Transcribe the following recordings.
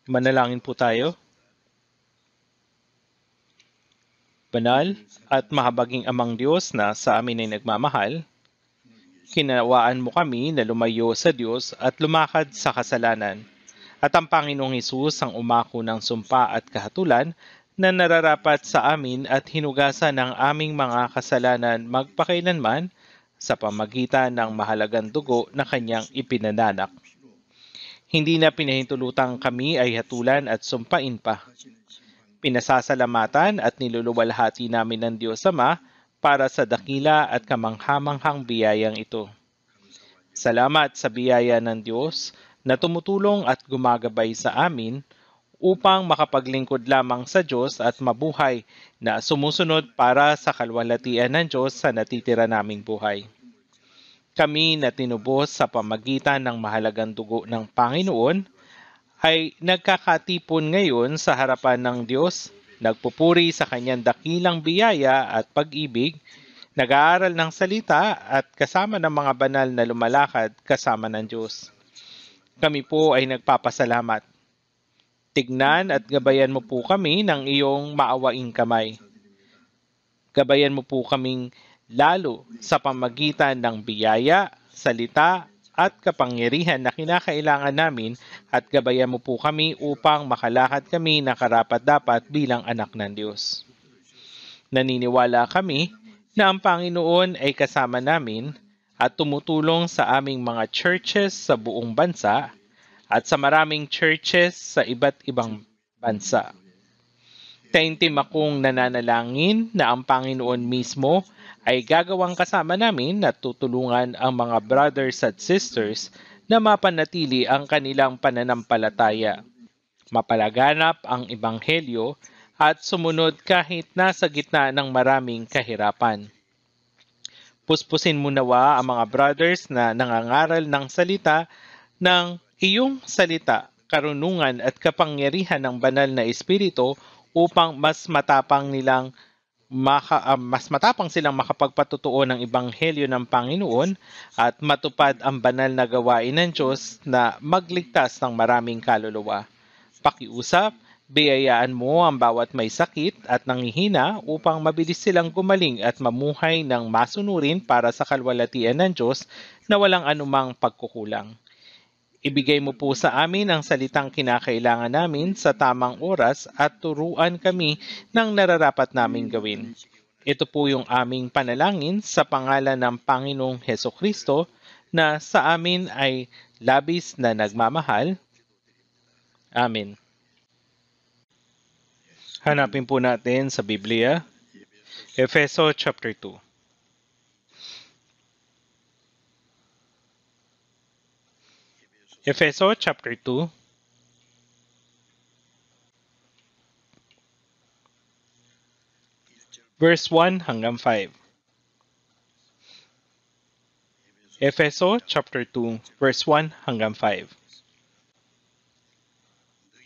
Manalangin po tayo. Banal at mahabaging Amang Diyos na sa amin ay nagmamahal, kinawaan mo kami na lumayo sa Diyos at lumakad sa kasalanan. At ang Panginoong Hesus ang umako ng sumpa at kahatulan na nararapat sa amin at hinugasan ng aming mga kasalanan magpakailanman sa pamagitan ng mahalagang dugo na kanyang ipinananak. Hindi na pinahintulutang kami ay hatulan at sumpain pa. Pinasasalamatan at niluluwalhati namin ng Diyos Ama para sa dakila at kamanghamanghang biyayang ito. Salamat sa biyaya ng Diyos na tumutulong at gumagabay sa amin upang makapaglingkod lamang sa Diyos at mabuhay na sumusunod para sa kalwalhatian ng Diyos sa natitira naming buhay. Kami na tinubos sa pamagitan ng mahalagang dugo ng Panginoon ay nagkakatipon ngayon sa harapan ng Diyos, nagpupuri sa kanyang dakilang biyaya at pag-ibig, nag-aaral ng salita at kasama ng mga banal na lumalakad kasama ng Diyos. Kami po ay nagpapasalamat. Tignan at gabayan mo po kami ng iyong maawaing kamay. Gabayan mo po kaming lalo sa pamagitan ng biyaya, salita, at kapangyarihan na kinakailangan namin at gabayan mo po kami upang makalakad kami na karapat-dapat bilang anak ng Diyos. Naniniwala kami na ang Panginoon ay kasama namin at tumutulong sa aming mga churches sa buong bansa at sa maraming churches sa iba't ibang bansa. Taimtim akong nananalangin na ang Panginoon mismo ay gagawang kasama namin at tutulungan ang mga brothers at sisters na mapanatili ang kanilang pananampalataya, mapalaganap ang ebanghelyo at sumunod kahit nasa gitna ng maraming kahirapan. Puspusin mo nawa ang mga brothers na nangangaral ng salita ng iyong salita, karunungan at kapangyarihan ng banal na Espiritu upang mas matapang silang makapagpatutuo ng ebanghelyo ng Panginoon at matupad ang banal na gawain ng Diyos na magligtas ng maraming kaluluwa. Pakiusap, biyayaan mo ang bawat may sakit at nanghihina upang mabilis silang gumaling at mamuhay ng masunurin para sa kalwalhatian ng Diyos na walang anumang pagkukulang. Ibigay mo po sa amin ang salitang kinakailangan namin sa tamang oras at turuan kami ng nararapat naming gawin. Ito po yung aming panalangin sa pangalan ng Panginoong Hesukristo na sa amin ay labis na nagmamahal. Amen. Hanapin po natin sa Biblia, Efeso chapter 2. Efeso chapter 2, verse 1 hanggang 5. Efeso chapter 2, verse 1 hanggang 5.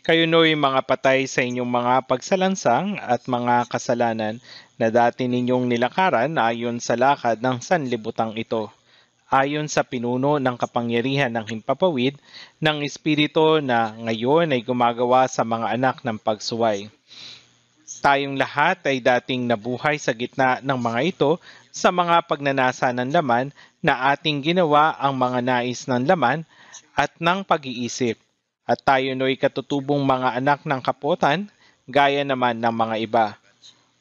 Kayo no'y mga patay sa inyong mga pagsalansang at mga kasalanan na dati ninyong nilakaran ayon sa lakad ng sanlibutang ito, ayon sa pinuno ng kapangyarihan ng himpapawid ng Espiritu na ngayon ay gumagawa sa mga anak ng pagsuway. Tayong lahat ay dating nabuhay sa gitna ng mga ito sa mga pagnanasa ng laman na ating ginawa ang mga nais ng laman at ng pag-iisip. At tayo no'y katutubong mga anak ng kapotan, gaya naman ng mga iba.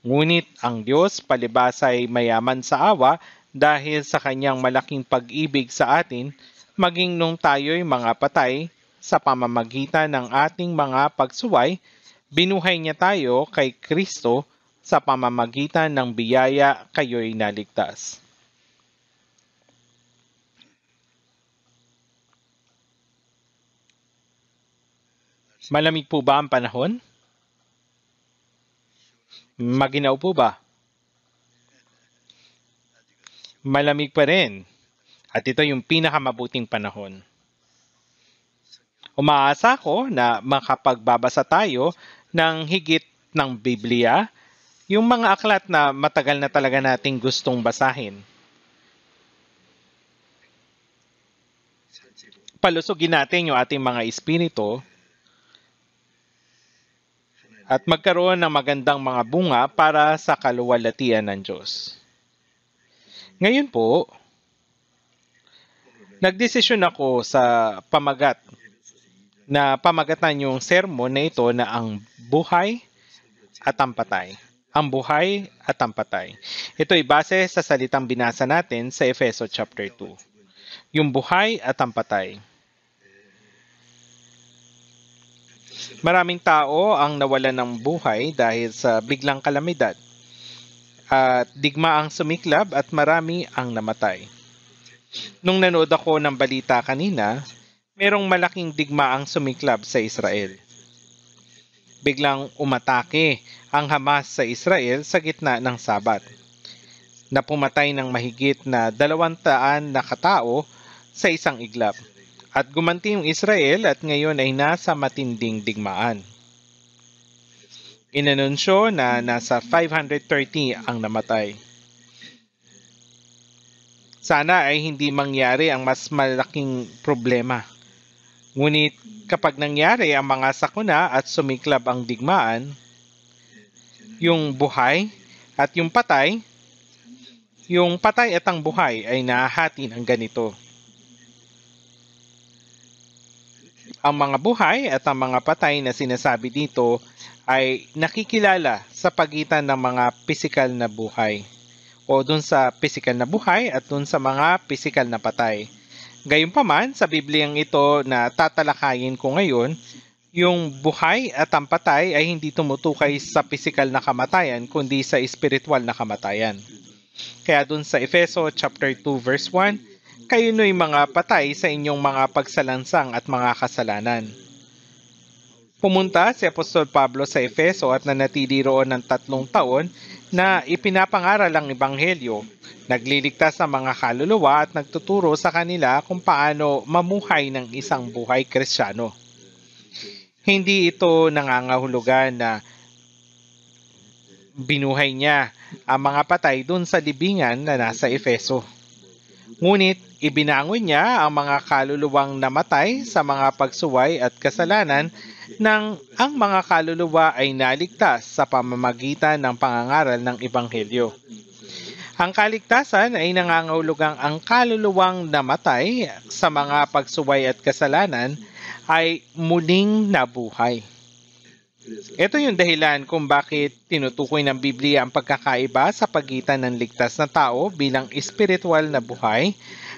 Ngunit ang Diyos palibhas ay mayaman sa awa dahil sa kanyang malaking pag-ibig sa atin, maging nung tayo'y mga patay sa pamamagitan ng ating mga pagsuway, binuhay niya tayo kay Kristo sa pamamagitan ng biyaya kayo'y naligtas. Malamig po ba ang panahon? Maginaw po ba? Malamig pa rin. At ito yung pinakamabuting panahon. Umaasa ko na makapagbabasa tayo ng higit ng Biblia, yung mga aklat na matagal na talaga nating gustong basahin. Palusugin natin yung ating mga espiritu at magkaroon ng magandang mga bunga para sa kaluwalhatian ng Diyos. Ngayon po, nagdesisyon ako sa pamagatan yung sermon na ito na ang buhay at ang patay. Ang buhay at ang patay. Ito ay base sa salitang binasa natin sa Efeso chapter 2. Yung buhay at ang patay. Maraming tao ang nawalan ng buhay dahil sa biglang kalamidad. At digma ang sumiklab at marami ang namatay. Nung nanood ako ng balita kanina, merong malaking digma ang sumiklab sa Israel. Biglang umatake ang Hamas sa Israel sa gitna ng Sabat, na pumatay ng mahigit na 200 na katao sa isang iglap. At gumanti yung Israel at ngayon ay nasa matinding digmaan. Inanunsyo na nasa 530 ang namatay. Sana ay hindi mangyari ang mas malaking problema. Ngunit kapag nangyari ang mga sakuna at sumiklab ang digmaan, yung buhay at yung patay at ang buhay ay nahahati ng ganito. Ang mga buhay at ang mga patay na sinasabi dito ay nakikilala sa pagitan ng mga pisikal na buhay o dun sa pisikal na buhay at dun sa mga pisikal na patay. Gayunpaman, sa Bibliang ito na tatalakayin ko ngayon, yung buhay at ang patay ay hindi tumutukay sa pisikal na kamatayan kundi sa espiritual na kamatayan. Kaya dun sa Efeso chapter 2 verse 1, kayo no'y mga patay sa inyong mga pagsalansang at mga kasalanan. Pumunta si Apostol Pablo sa Efeso at nanatili roon ng 3 taon na ipinapangaral ang Ebanghelyo, nagliligtas sa mga kaluluwa at nagtuturo sa kanila kung paano mamuhay ng isang buhay Kristiyano. Hindi ito nangangahulugan na binuhay niya ang mga patay dun sa libingan na nasa Efeso. Ngunit ibinangon niya ang mga kaluluwang namatay sa mga pagsuway at kasalanan nang ang mga kaluluwa ay naligtas sa pamamagitan ng pangangaral ng Ebanghelyo. Ang kaligtasan ay nangangahulugang ang kaluluwang namatay sa mga pagsuway at kasalanan ay muling nabuhay. Ito yung dahilan kung bakit tinutukoy ng Biblia ang pagkakaiba sa pagitan ng ligtas na tao bilang espiritual na buhay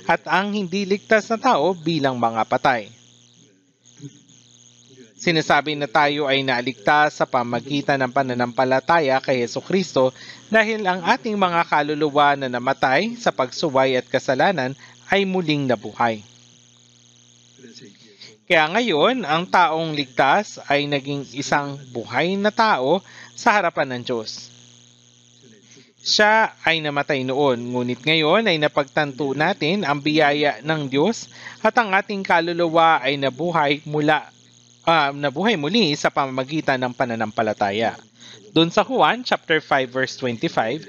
at ang hindi ligtas na tao bilang mga patay. Sinasabi na tayo ay naligtas sa pamagitan ng pananampalataya kay Jesucristo dahil ang ating mga kaluluwa na namatay sa pagsuway at kasalanan ay muling nabuhay. Kaya ngayon, ang taong ligtas ay naging isang buhay na tao sa harapan ng Diyos. Siya ay namatay noon, ngunit ngayon ay napagtanto natin ang biyaya ng Diyos at ang ating kaluluwa ay nabuhay muli sa pamamagitan ng pananampalataya. Doon sa Juan chapter 5 verse 25,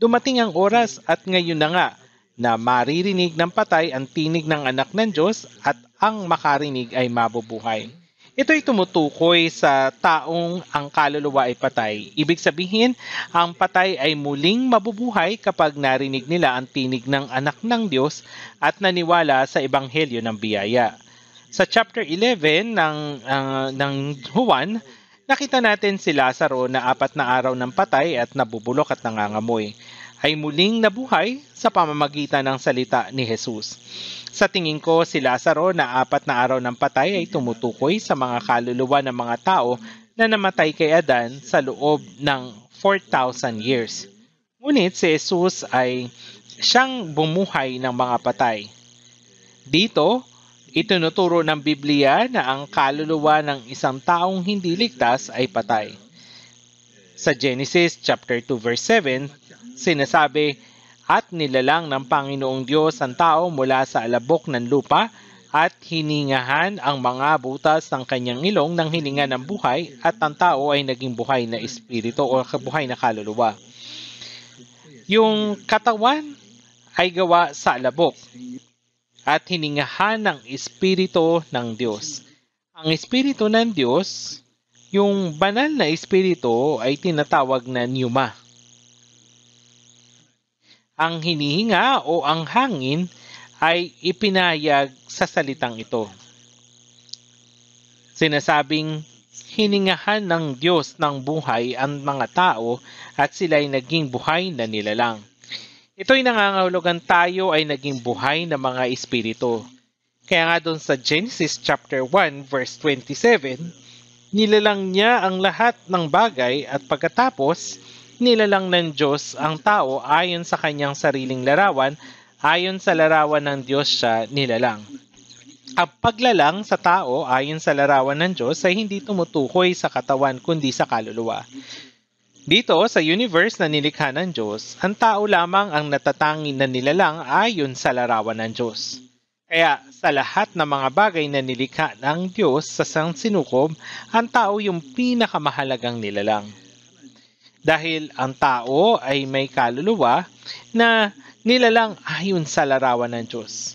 dumating ang oras at ngayon na nga na maririnig ng patay ang tinig ng anak ng Diyos at ang makarinig ay mabubuhay. Ito'y tumutukoy sa taong ang kaluluwa ay patay. Ibig sabihin, ang patay ay muling mabubuhay kapag narinig nila ang tinig ng anak ng Diyos at naniwala sa ebanghelyo ng biyaya. Sa chapter 11 ng Juan, nakita natin si Lazaro na 4 na araw ng patay at nabubulok at nangangamoy ay muling nabuhay sa pamamagitan ng salita ni Jesus. Sa tingin ko, si Lazaro na 4 na araw ng patay ay tumutukoy sa mga kaluluwa ng mga tao na namatay kay Adan sa loob ng 4,000 years. Ngunit si Jesus ay siyang bumuhay ng mga patay. Dito, itinuturo ng Biblia na ang kaluluwa ng isang taong hindi ligtas ay patay. Sa Genesis chapter 2 verse 7, sinasabi, "At nilalang ng Panginoong Diyos ang tao mula sa alabok ng lupa at hiningahan ang mga butas ng kanyang ilong ng hininga ng buhay at ang tao ay naging buhay na espiritu o buhay na kaluluwa." Yung katawan ay gawa sa alabok at hiningahan ng espiritu ng Diyos. Ang espiritu ng Diyos Yung banal na espiritu ay tinatawag na pneuma. Ang hinihinga o ang hangin ay ipinahayag sa salitang ito. Sinasabing hiningahan ng Diyos ng buhay ang mga tao at sila'y naging buhay na nilalang. Ito'y nangangahulugan tayo ay naging buhay na mga espiritu. Kaya nga doon sa Genesis chapter 1 verse 27, nilalang niya ang lahat ng bagay at pagkatapos nilalang ng Diyos ang tao ayon sa kanyang sariling larawan, ayon sa larawan ng Diyos siya nilalang. Ang paglalang sa tao ayon sa larawan ng Diyos ay hindi tumutukoy sa katawan kundi sa kaluluwa. Dito sa universe na nilikha ng Diyos, ang tao lamang ang natatangi na nilalang ayon sa larawan ng Diyos. Kaya sa lahat ng mga bagay na nilikha ng Diyos sa sinukob, ang tao yung pinakamahalagang nilalang. Dahil ang tao ay may kaluluwa na nilalang ayon sa larawan ng Diyos.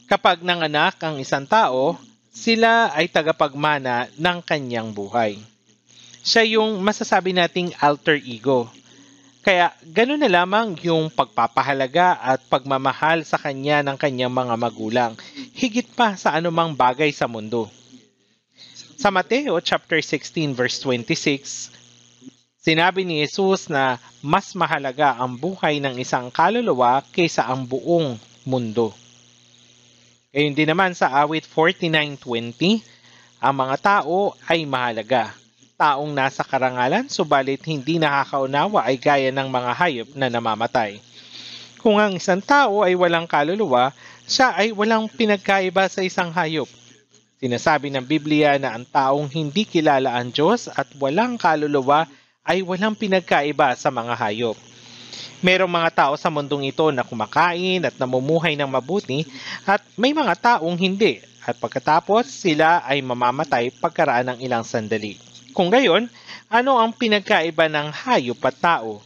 Kapag nanganak ang isang tao, sila ay tagapagmana ng kanyang buhay. Siya yung masasabi nating alter ego. Kaya gano'n na lamang yung pagpapahalaga at pagmamahal sa kanya ng kanyang mga magulang, higit pa sa anumang bagay sa mundo. Sa Mateo chapter 16 verse 26, sinabi ni Jesus na mas mahalaga ang buhay ng isang kaluluwa kaysa ang buong mundo. Gayun din naman sa awit 49:20, ang mga tao ay mahalaga. Taong nasa karangalan, subalit hindi nakakaunawa ay gaya ng mga hayop na namamatay. Kung ang isang tao ay walang kaluluwa, siya ay walang pinagkaiba sa isang hayop. Sinasabi ng Biblia na ang taong hindi kilala ang Diyos at walang kaluluwa ay walang pinagkaiba sa mga hayop. Merong mga tao sa mundong ito na kumakain at namumuhay ng mabuti at may mga taong hindi at pagkatapos sila ay mamamatay pagkaraan ng ilang sandali. Kung gayon, ano ang pinagkaiba ng hayop at tao?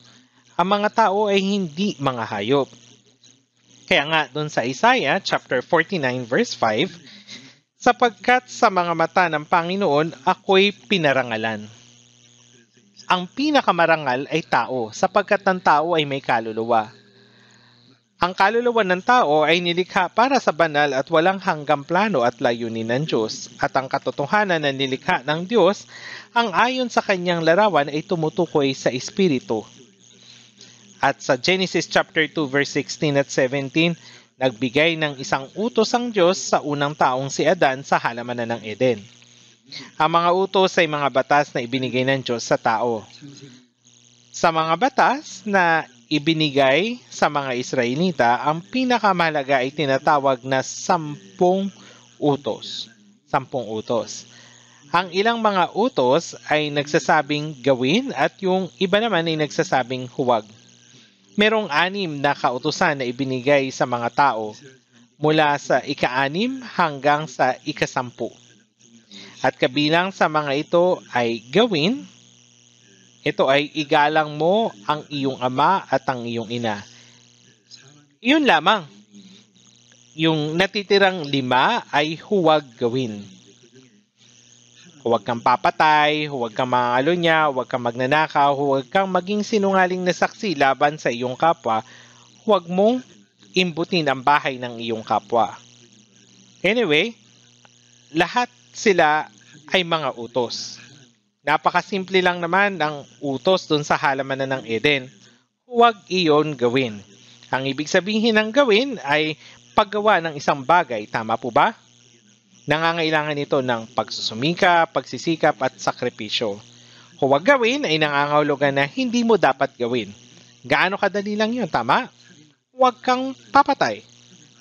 Ang mga tao ay hindi mga hayop. Kaya nga doon sa Isaiah chapter 49 verse 5, sapagkat sa mga mata ng Panginoon ako'y pinarangalan. Ang pinakamarangal ay tao, sapagkat ang tao ay may kaluluwa. Ang kaluluwa ng tao ay nilikha para sa banal at walang hanggang plano at layunin ng Diyos, at ang katotohanan na nilikha ng Diyos, ang ayon sa kanyang larawan ay tumutukoy sa Espiritu. At sa Genesis chapter 2 verse 16 at 17, nagbigay ng isang utos ang Diyos sa unang taong si Adan sa halamanan ng Eden. Ang mga utos ay mga batas na ibinigay ng Diyos sa tao. Sa mga batas na ibinigay sa mga Israelita, ang pinakamahalaga ay tinatawag na 10 utos. 10 utos. Ang ilang mga utos ay nagsasabing gawin at yung iba naman ay nagsasabing huwag. Merong 6 na kautusan na ibinigay sa mga tao mula sa ika-6 hanggang sa ika-10. At kabilang sa mga ito ay gawin. Ito ay igalang mo ang iyong ama at ang iyong ina. Iyon lamang. Yung natitirang 5 ay huwag gawin. Huwag kang papatay, huwag kang mangalunya, huwag kang magnanakaw, huwag kang maging sinungaling na saksi laban sa iyong kapwa, huwag mong imbutin ang bahay ng iyong kapwa. Anyway, lahat sila ay mga utos. Napakasimple lang naman ang utos dun sa halamanan ng Eden. Huwag iyon gawin. Ang ibig sabihin ng gawin ay paggawa ng isang bagay, tama po ba? Nangangailangan ito ng pagsusumika, pagsisikap at sakripisyo. Huwag gawin ay nangangahulugan na hindi mo dapat gawin. Gaano kadali lang yun, tama? Huwag kang papatay.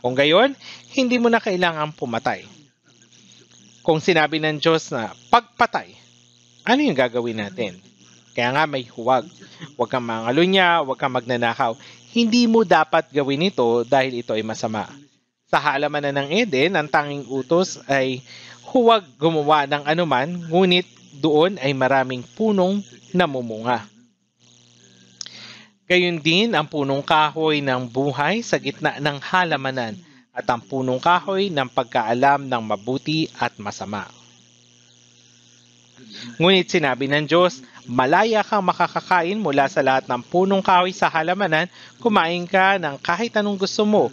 Kung gayon, hindi mo na kailangan pumatay. Kung sinabi ng Diyos na pagpatay, ano yung gagawin natin? Kaya nga may huwag. Huwag kang mangalunya, huwag kang magnanakaw. Hindi mo dapat gawin ito dahil ito ay masama. Sa halamanan ng Eden, ang tanging utos ay huwag gumawa ng anuman, ngunit doon ay maraming punong namumunga. Gayun din ang punong kahoy ng buhay sa gitna ng halamanan at ang punong kahoy ng pagkaalam ng mabuti at masama. Ngunit sinabi ng Diyos, malaya kang makakakain mula sa lahat ng punong kahoy sa halamanan, kumain ka ng kahit anong gusto mo.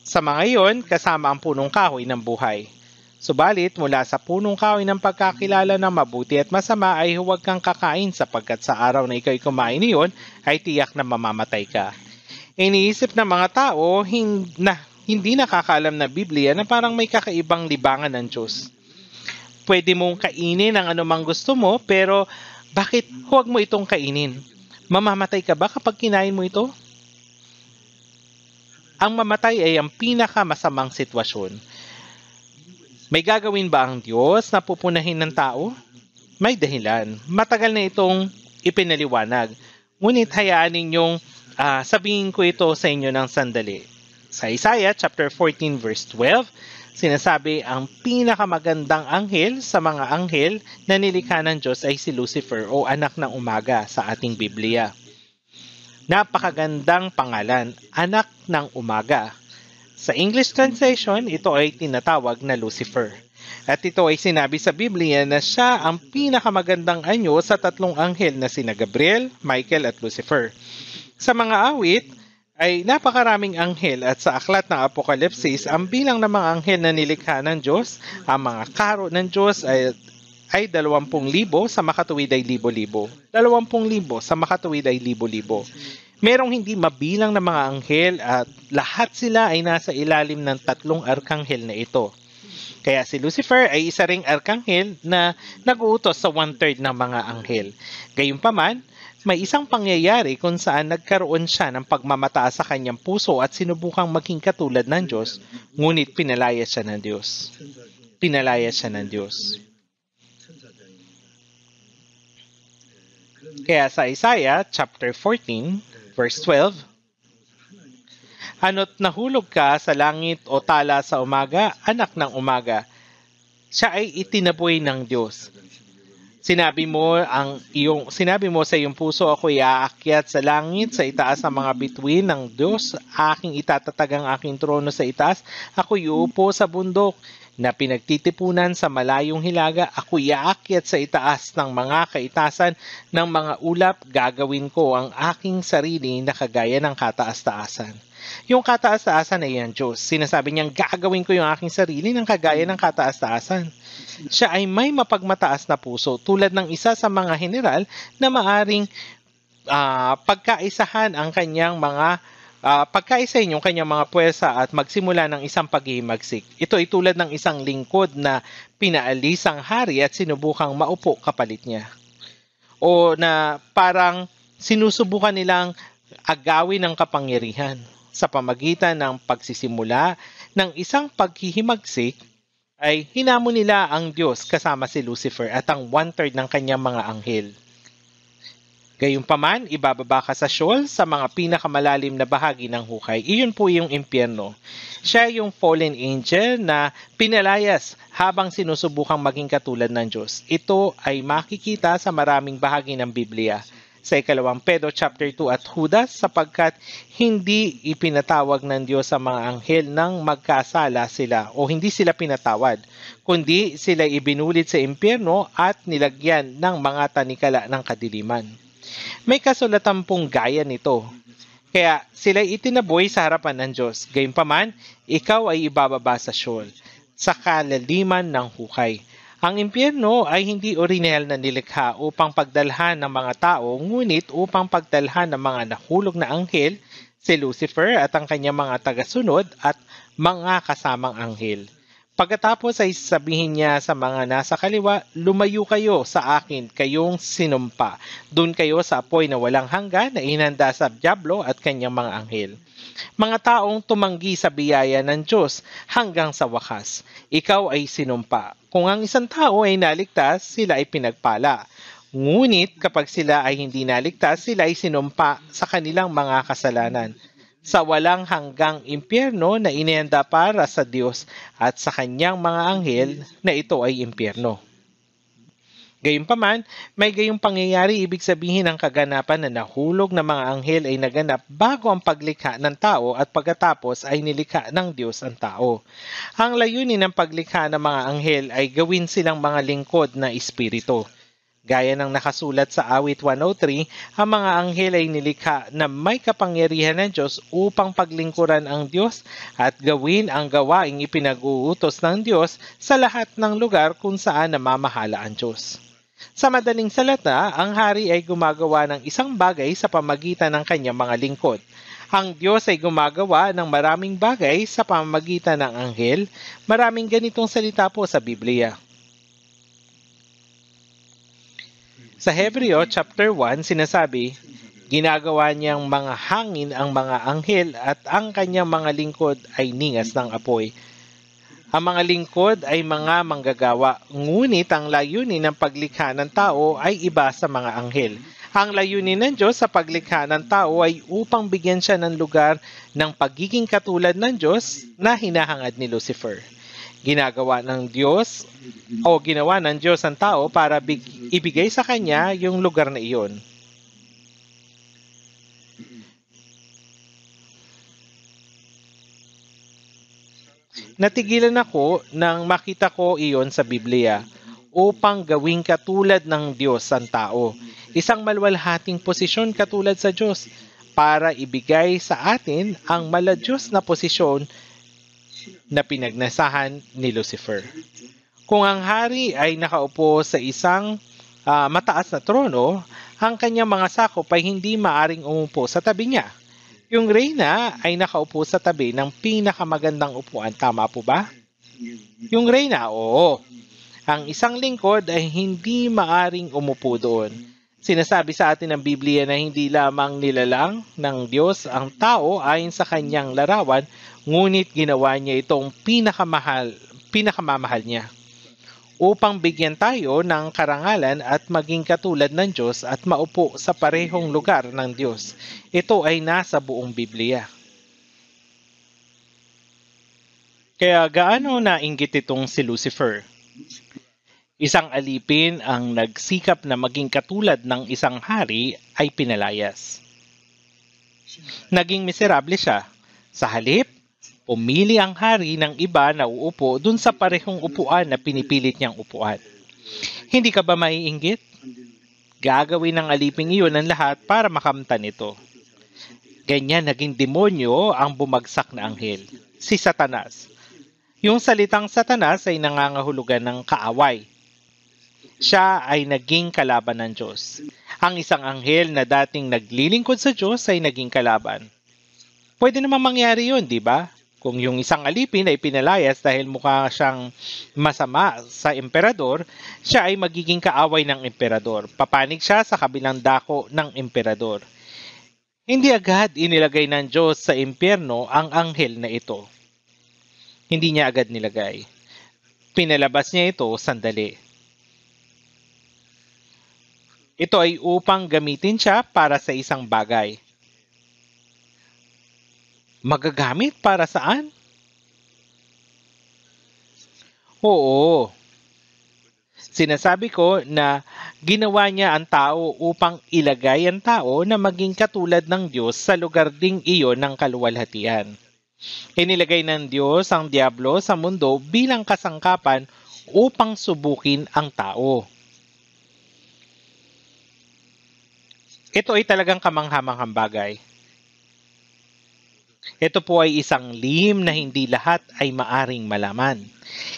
Sa mga iyon, kasama ang punong kahoy ng buhay. Subalit, mula sa punong kahoy ng pagkakilala ng mabuti at masama ay huwag kang kakain sapagkat sa araw na ikaw'y kumain niyon ay tiyak na mamamatay ka. Iniisip ng mga tao hindi nakakaalam na Biblia na parang may kakaibang libangan ng Diyos. Pwede mong kainin ang anumang gusto mo, pero bakit huwag mo itong kainin? Mamamatay ka ba kapag kinain mo ito? Ang mamatay ay ang pinakamasamang sitwasyon. May gagawin ba ang Diyos na pupunahin ng tao? May dahilan. Matagal na itong ipinaliwanag. Ngunit hayaan ninyong sabihin ko ito sa inyo ng sandali. Sa Isaiah chapter 14 verse 12, sinasabi ang pinakamagandang anghel sa mga anghel na nilikha ng Diyos ay si Lucifer o anak ng umaga sa ating Biblia. Napakagandang pangalan, anak ng umaga. Sa English translation, ito ay tinatawag na Lucifer. At ito ay sinabi sa Biblia na siya ang pinakamagandang anyo sa tatlong anghel na sina Gabriel, Michael at Lucifer. Sa mga awit, ay napakaraming anghel at sa aklat ng Apokalipsis, ang bilang ng mga anghel na nilikha ng Diyos, ang mga karo ng Diyos ay 20,000 sa makatuwid ay 1,000. 20,000 sa makatuwid ay 1,000. Merong hindi mabilang na mga anghel at lahat sila ay nasa ilalim ng tatlong arkanghel na ito. Kaya si Lucifer ay isa ring arkanghel na nag-uutos sa 1/3 ng mga anghel. Gayunpaman, may isang pangyayari kung saan nagkaroon siya ng pagmamataas sa kanyang puso at sinubukang maging katulad ng Diyos, ngunit pinalaya siya ng Diyos. Pinalaya siya ng Diyos. Kaya sa Isaiah chapter 14, verse 12, ano't nahulog ka sa langit o tala sa umaga, anak ng umaga, siya ay itinaboy ng Diyos. Sinabi mo sa iyong puso, ako'y aakyat sa langit, sa itaas ng mga bituin ng Diyos, aking itatatag ang aking trono sa itaas, ako'y uupo sa bundok na pinagtitipunan sa malayong hilaga, ako'y aakyat sa itaas ng mga kaitasan ng mga ulap, gagawin ko ang aking sarili na kagaya ng kataas-taasan. Yung kataas-taasan ay ang Diyos. Sinasabi niyang gagawin ko yung aking sarili ng kagaya ng kataas-taasan. Siya ay may mapagmataas na puso tulad ng isa sa mga general na maaring pagkaisahan ang kanyang mga pagkaisahin yung kanyang mga puwersa at magsimula ng isang paghihimagsik. Ito ay tulad ng isang lingkod na pinaalis ang hari at sinubukang maupo kapalit niya. O na parang sinusubukan nilang agawin ang kapangyarihan sa pamagitan ng pagsisimula ng isang paghihimagsik ay hinamon nila ang Diyos kasama si Lucifer at ang 1/3 ng kanyang mga anghel. Gayunpaman, ibababa ka sa Sheol sa mga pinakamalalim na bahagi ng hukay. Iyon po yung impyerno. Siya yung fallen angel na pinalayas habang sinusubukang maging katulad ng Diyos. Ito ay makikita sa maraming bahagi ng Biblia. Sa 2 Pedro chapter 2 at Judas, sapagkat hindi ipinatawag ng Diyos sa mga anghel nang magkasala sila o hindi sila pinatawad, kundi sila ibinulit sa impyerno at nilagyan ng mga tanikala ng kadiliman. May kasulatan pong gaya nito. Kaya sila itinaboy sa harapan ng Diyos. Gayunpaman, ikaw ay ibababa sa Sheol, sa kalaliman ng hukay. Ang impyerno ay hindi orihinal na nilikha upang pagdalhan ng mga tao, ngunit upang pagdalhan ng mga nahulog na anghel, si Lucifer at ang kanyang mga tagasunod at mga kasamang anghel. Pagkatapos ay sabihin niya sa mga nasa kaliwa, lumayo kayo sa akin, kayong sinumpa. Doon kayo sa apoy na walang hanggan na inanda sa dyablo at kanyang mga anghel. Mga taong tumanggi sa biyaya ng Diyos hanggang sa wakas. Ikaw ay sinumpa. Kung ang isang tao ay naligtas, sila ay pinagpala. Ngunit kapag sila ay hindi naligtas, sila ay sinumpa sa kanilang mga kasalanan, sa walang hanggang impyerno na inihanda para sa Diyos at sa kanyang mga anghel na ito ay impyerno. Gayunpaman, may gayong pangyayari, ibig sabihin ng kaganapan na nahulog ng mga anghel ay naganap bago ang paglikha ng tao at pagkatapos ay nilikha ng Diyos ang tao. Ang layunin ng paglikha ng mga anghel ay gawin silang mga lingkod na espiritu. Gaya ng nakasulat sa Awit 103, ang mga anghel ay nilikha na may kapangyarihan ng Diyos upang paglingkuran ang Diyos at gawin ang gawaing ipinag-uutos ng Diyos sa lahat ng lugar kung saan namamahala ang Diyos. Sa madaling salita, ang hari ay gumagawa ng isang bagay sa pamamagitan ng kanyang mga lingkod. Ang Diyos ay gumagawa ng maraming bagay sa pamamagitan ng anghel. Maraming ganitong salita po sa Biblia. Sa Hebreo chapter 1, sinasabi, ginagawa niyang mga hangin ang mga anghel at ang kanyang mga lingkod ay ningas ng apoy. Ang mga lingkod ay mga manggagawa, ngunit ang layunin ng paglikha ng tao ay iba sa mga anghel. Ang layunin ng Diyos sa paglikha ng tao ay upang bigyan siya ng lugar ng pagiging katulad ng Diyos na hinahangad ni Lucifer. Ginawa ng Diyos ang tao para ibigay sa kanya yung lugar na iyon. Natigilan ako nang makita ko iyon sa Biblia upang gawing katulad ng Diyos ang tao. Isang maluwalhating posisyon katulad sa Diyos para ibigay sa atin ang maladyos na posisyon na pinagnasahan ni Lucifer. Kung ang hari ay nakaupo sa isang mataas na trono, ang kanyang mga sakop ay hindi maaring umupo sa tabi niya. Yung reyna ay nakaupo sa tabi ng pinakamagandang upuan. Tama po ba? Yung reyna, oo. Ang isang lingkod ay hindi maaring umupo doon. Sinasabi sa atin ng Biblia na hindi lamang nilalang ng Diyos ang tao ayon sa kanyang larawan, ngunit ginawa niya itong pinakamamahal niya upang bigyan tayo ng karangalan at maging katulad ng Diyos at maupo sa parehong lugar ng Diyos. Ito ay nasa buong Biblia. Kaya gaano nainggit itong si Lucifer? Isang alipin ang nagsikap na maging katulad ng isang hari ay pinalayas. Naging miserable siya. Sa halip, pumili ang hari ng iba na uupo dun sa parehong upuan na pinipilit niyang upuan. Hindi ka ba maiinggit? Gagawin ng aliping iyon ang lahat para makamtan ito. Ganyan naging demonyo ang bumagsak na anghel, si Satanas. Yung salitang Satanas ay nangangahulugan ng kaaway. Siya ay naging kalaban ng Diyos. Ang isang anghel na dating naglilingkod sa Diyos ay naging kalaban. Pwede naman mangyari yun, di ba? Kung yung isang alipin ay pinalayas dahil mukha siyang masama sa emperador, siya ay magiging kaaway ng emperador. Papanig siya sa kabilang dako ng emperador. Hindi agad inilagay ng Diyos sa impyerno ang anghel na ito. Hindi niya agad nilagay. Pinalabas niya ito sandali. Ito ay upang gamitin siya para sa isang bagay. Magagamit para saan? Oo. Sinasabi ko na ginawa niya ang tao upang ilagay ang tao na maging katulad ng Diyos sa lugar ding iyon ng kaluwalhatian. Inilagay ng Diyos ang diablo sa mundo bilang kasangkapan upang subukin ang tao. Ito ay talagang kamanghamanghang bagay. Ito po ay isang lihim na hindi lahat ay maaring malaman.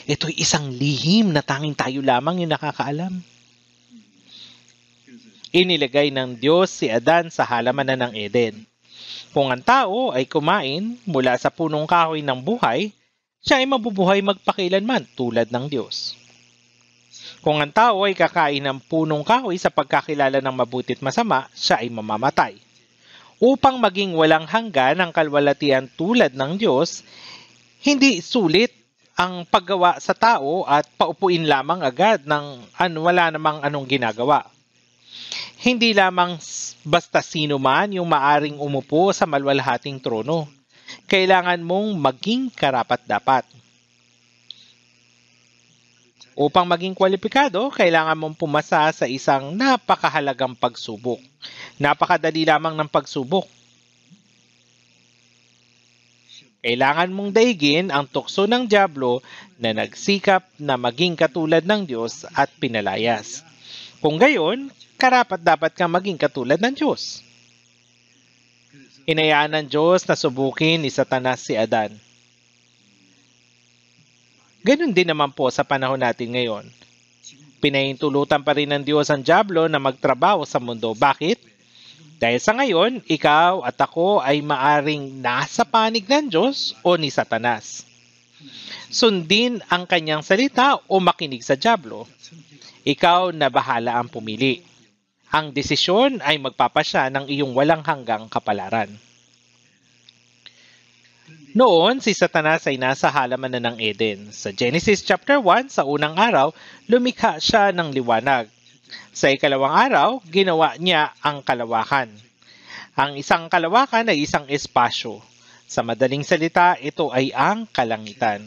Ito ay isang lihim na tanging tayo lamang yung nakakaalam. Inilagay ng Diyos si Adan sa halamanan ng Eden. Kung ang tao ay kumain mula sa punong kahoy ng buhay, siya ay mabubuhay magpakilanman tulad ng Diyos. Kung ang tao ay kakain ng punong kahoy sa pagkakilala ng mabuti at masama, siya ay mamamatay. Upang maging walang hanggan ang kalwalatian tulad ng Diyos, hindi sulit ang paggawa sa tao at paupuin lamang agad ng wala namang anong ginagawa. Hindi lamang basta sino man yung maaring umupo sa maluwalhating trono. Kailangan mong maging karapat-dapat. Upang maging kwalipikado, kailangan mong pumasa sa isang napakahalagang pagsubok. Napakadali lamang ng pagsubok. Kailangan mong daigin ang tukso ng dyablo na nagsikap na maging katulad ng Diyos at pinalayas. Kung gayon, karapat-dapat kang maging katulad ng Diyos. Hinayaan ng Diyos na subukin ni Satanas si Adan. Ganun din naman po sa panahon natin ngayon. Pinahintulutan pa rin ng Diyos ang dyablo na magtrabaho sa mundo. Bakit? Dahil sa ngayon, ikaw at ako ay maaring nasa panig ng Diyos o ni Satanas. Sundin ang kanyang salita o makinig sa dyablo. Ikaw na bahala ang pumili. Ang desisyon ay magpapasya ng iyong walang hanggang kapalaran. Noon, si Satanas ay nasa halaman na ng Eden. Sa Genesis chapter 1, sa unang araw, lumikha siya ng liwanag. Sa ikalawang araw, ginawa niya ang kalawakan. Ang isang kalawakan ay isang espasyo. Sa madaling salita, ito ay ang kalangitan.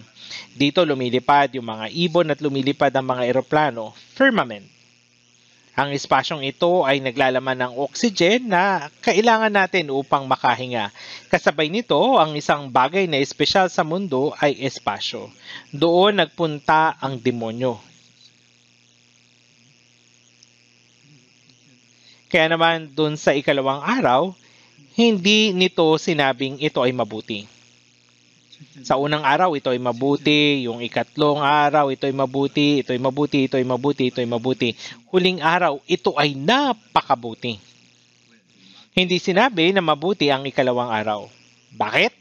Dito lumilipad yung mga ibon at lumilipad ang mga eroplano, firmament. Ang espasyong ito ay naglalaman ng oxygen na kailangan natin upang makahinga. Kasabay nito, ang isang bagay na espesyal sa mundo ay espasyo. Doon nagpunta ang demonyo. Kaya naman doon sa ikalawang araw, hindi nito sinabing ito ay mabuti. Sa unang araw, ito ay mabuti. Yung ikatlong araw, ito ay mabuti. Ito ay mabuti, ito ay mabuti, ito ay mabuti. Huling araw, ito ay napakabuti. Hindi sinabi na mabuti ang ikalawang araw. Bakit?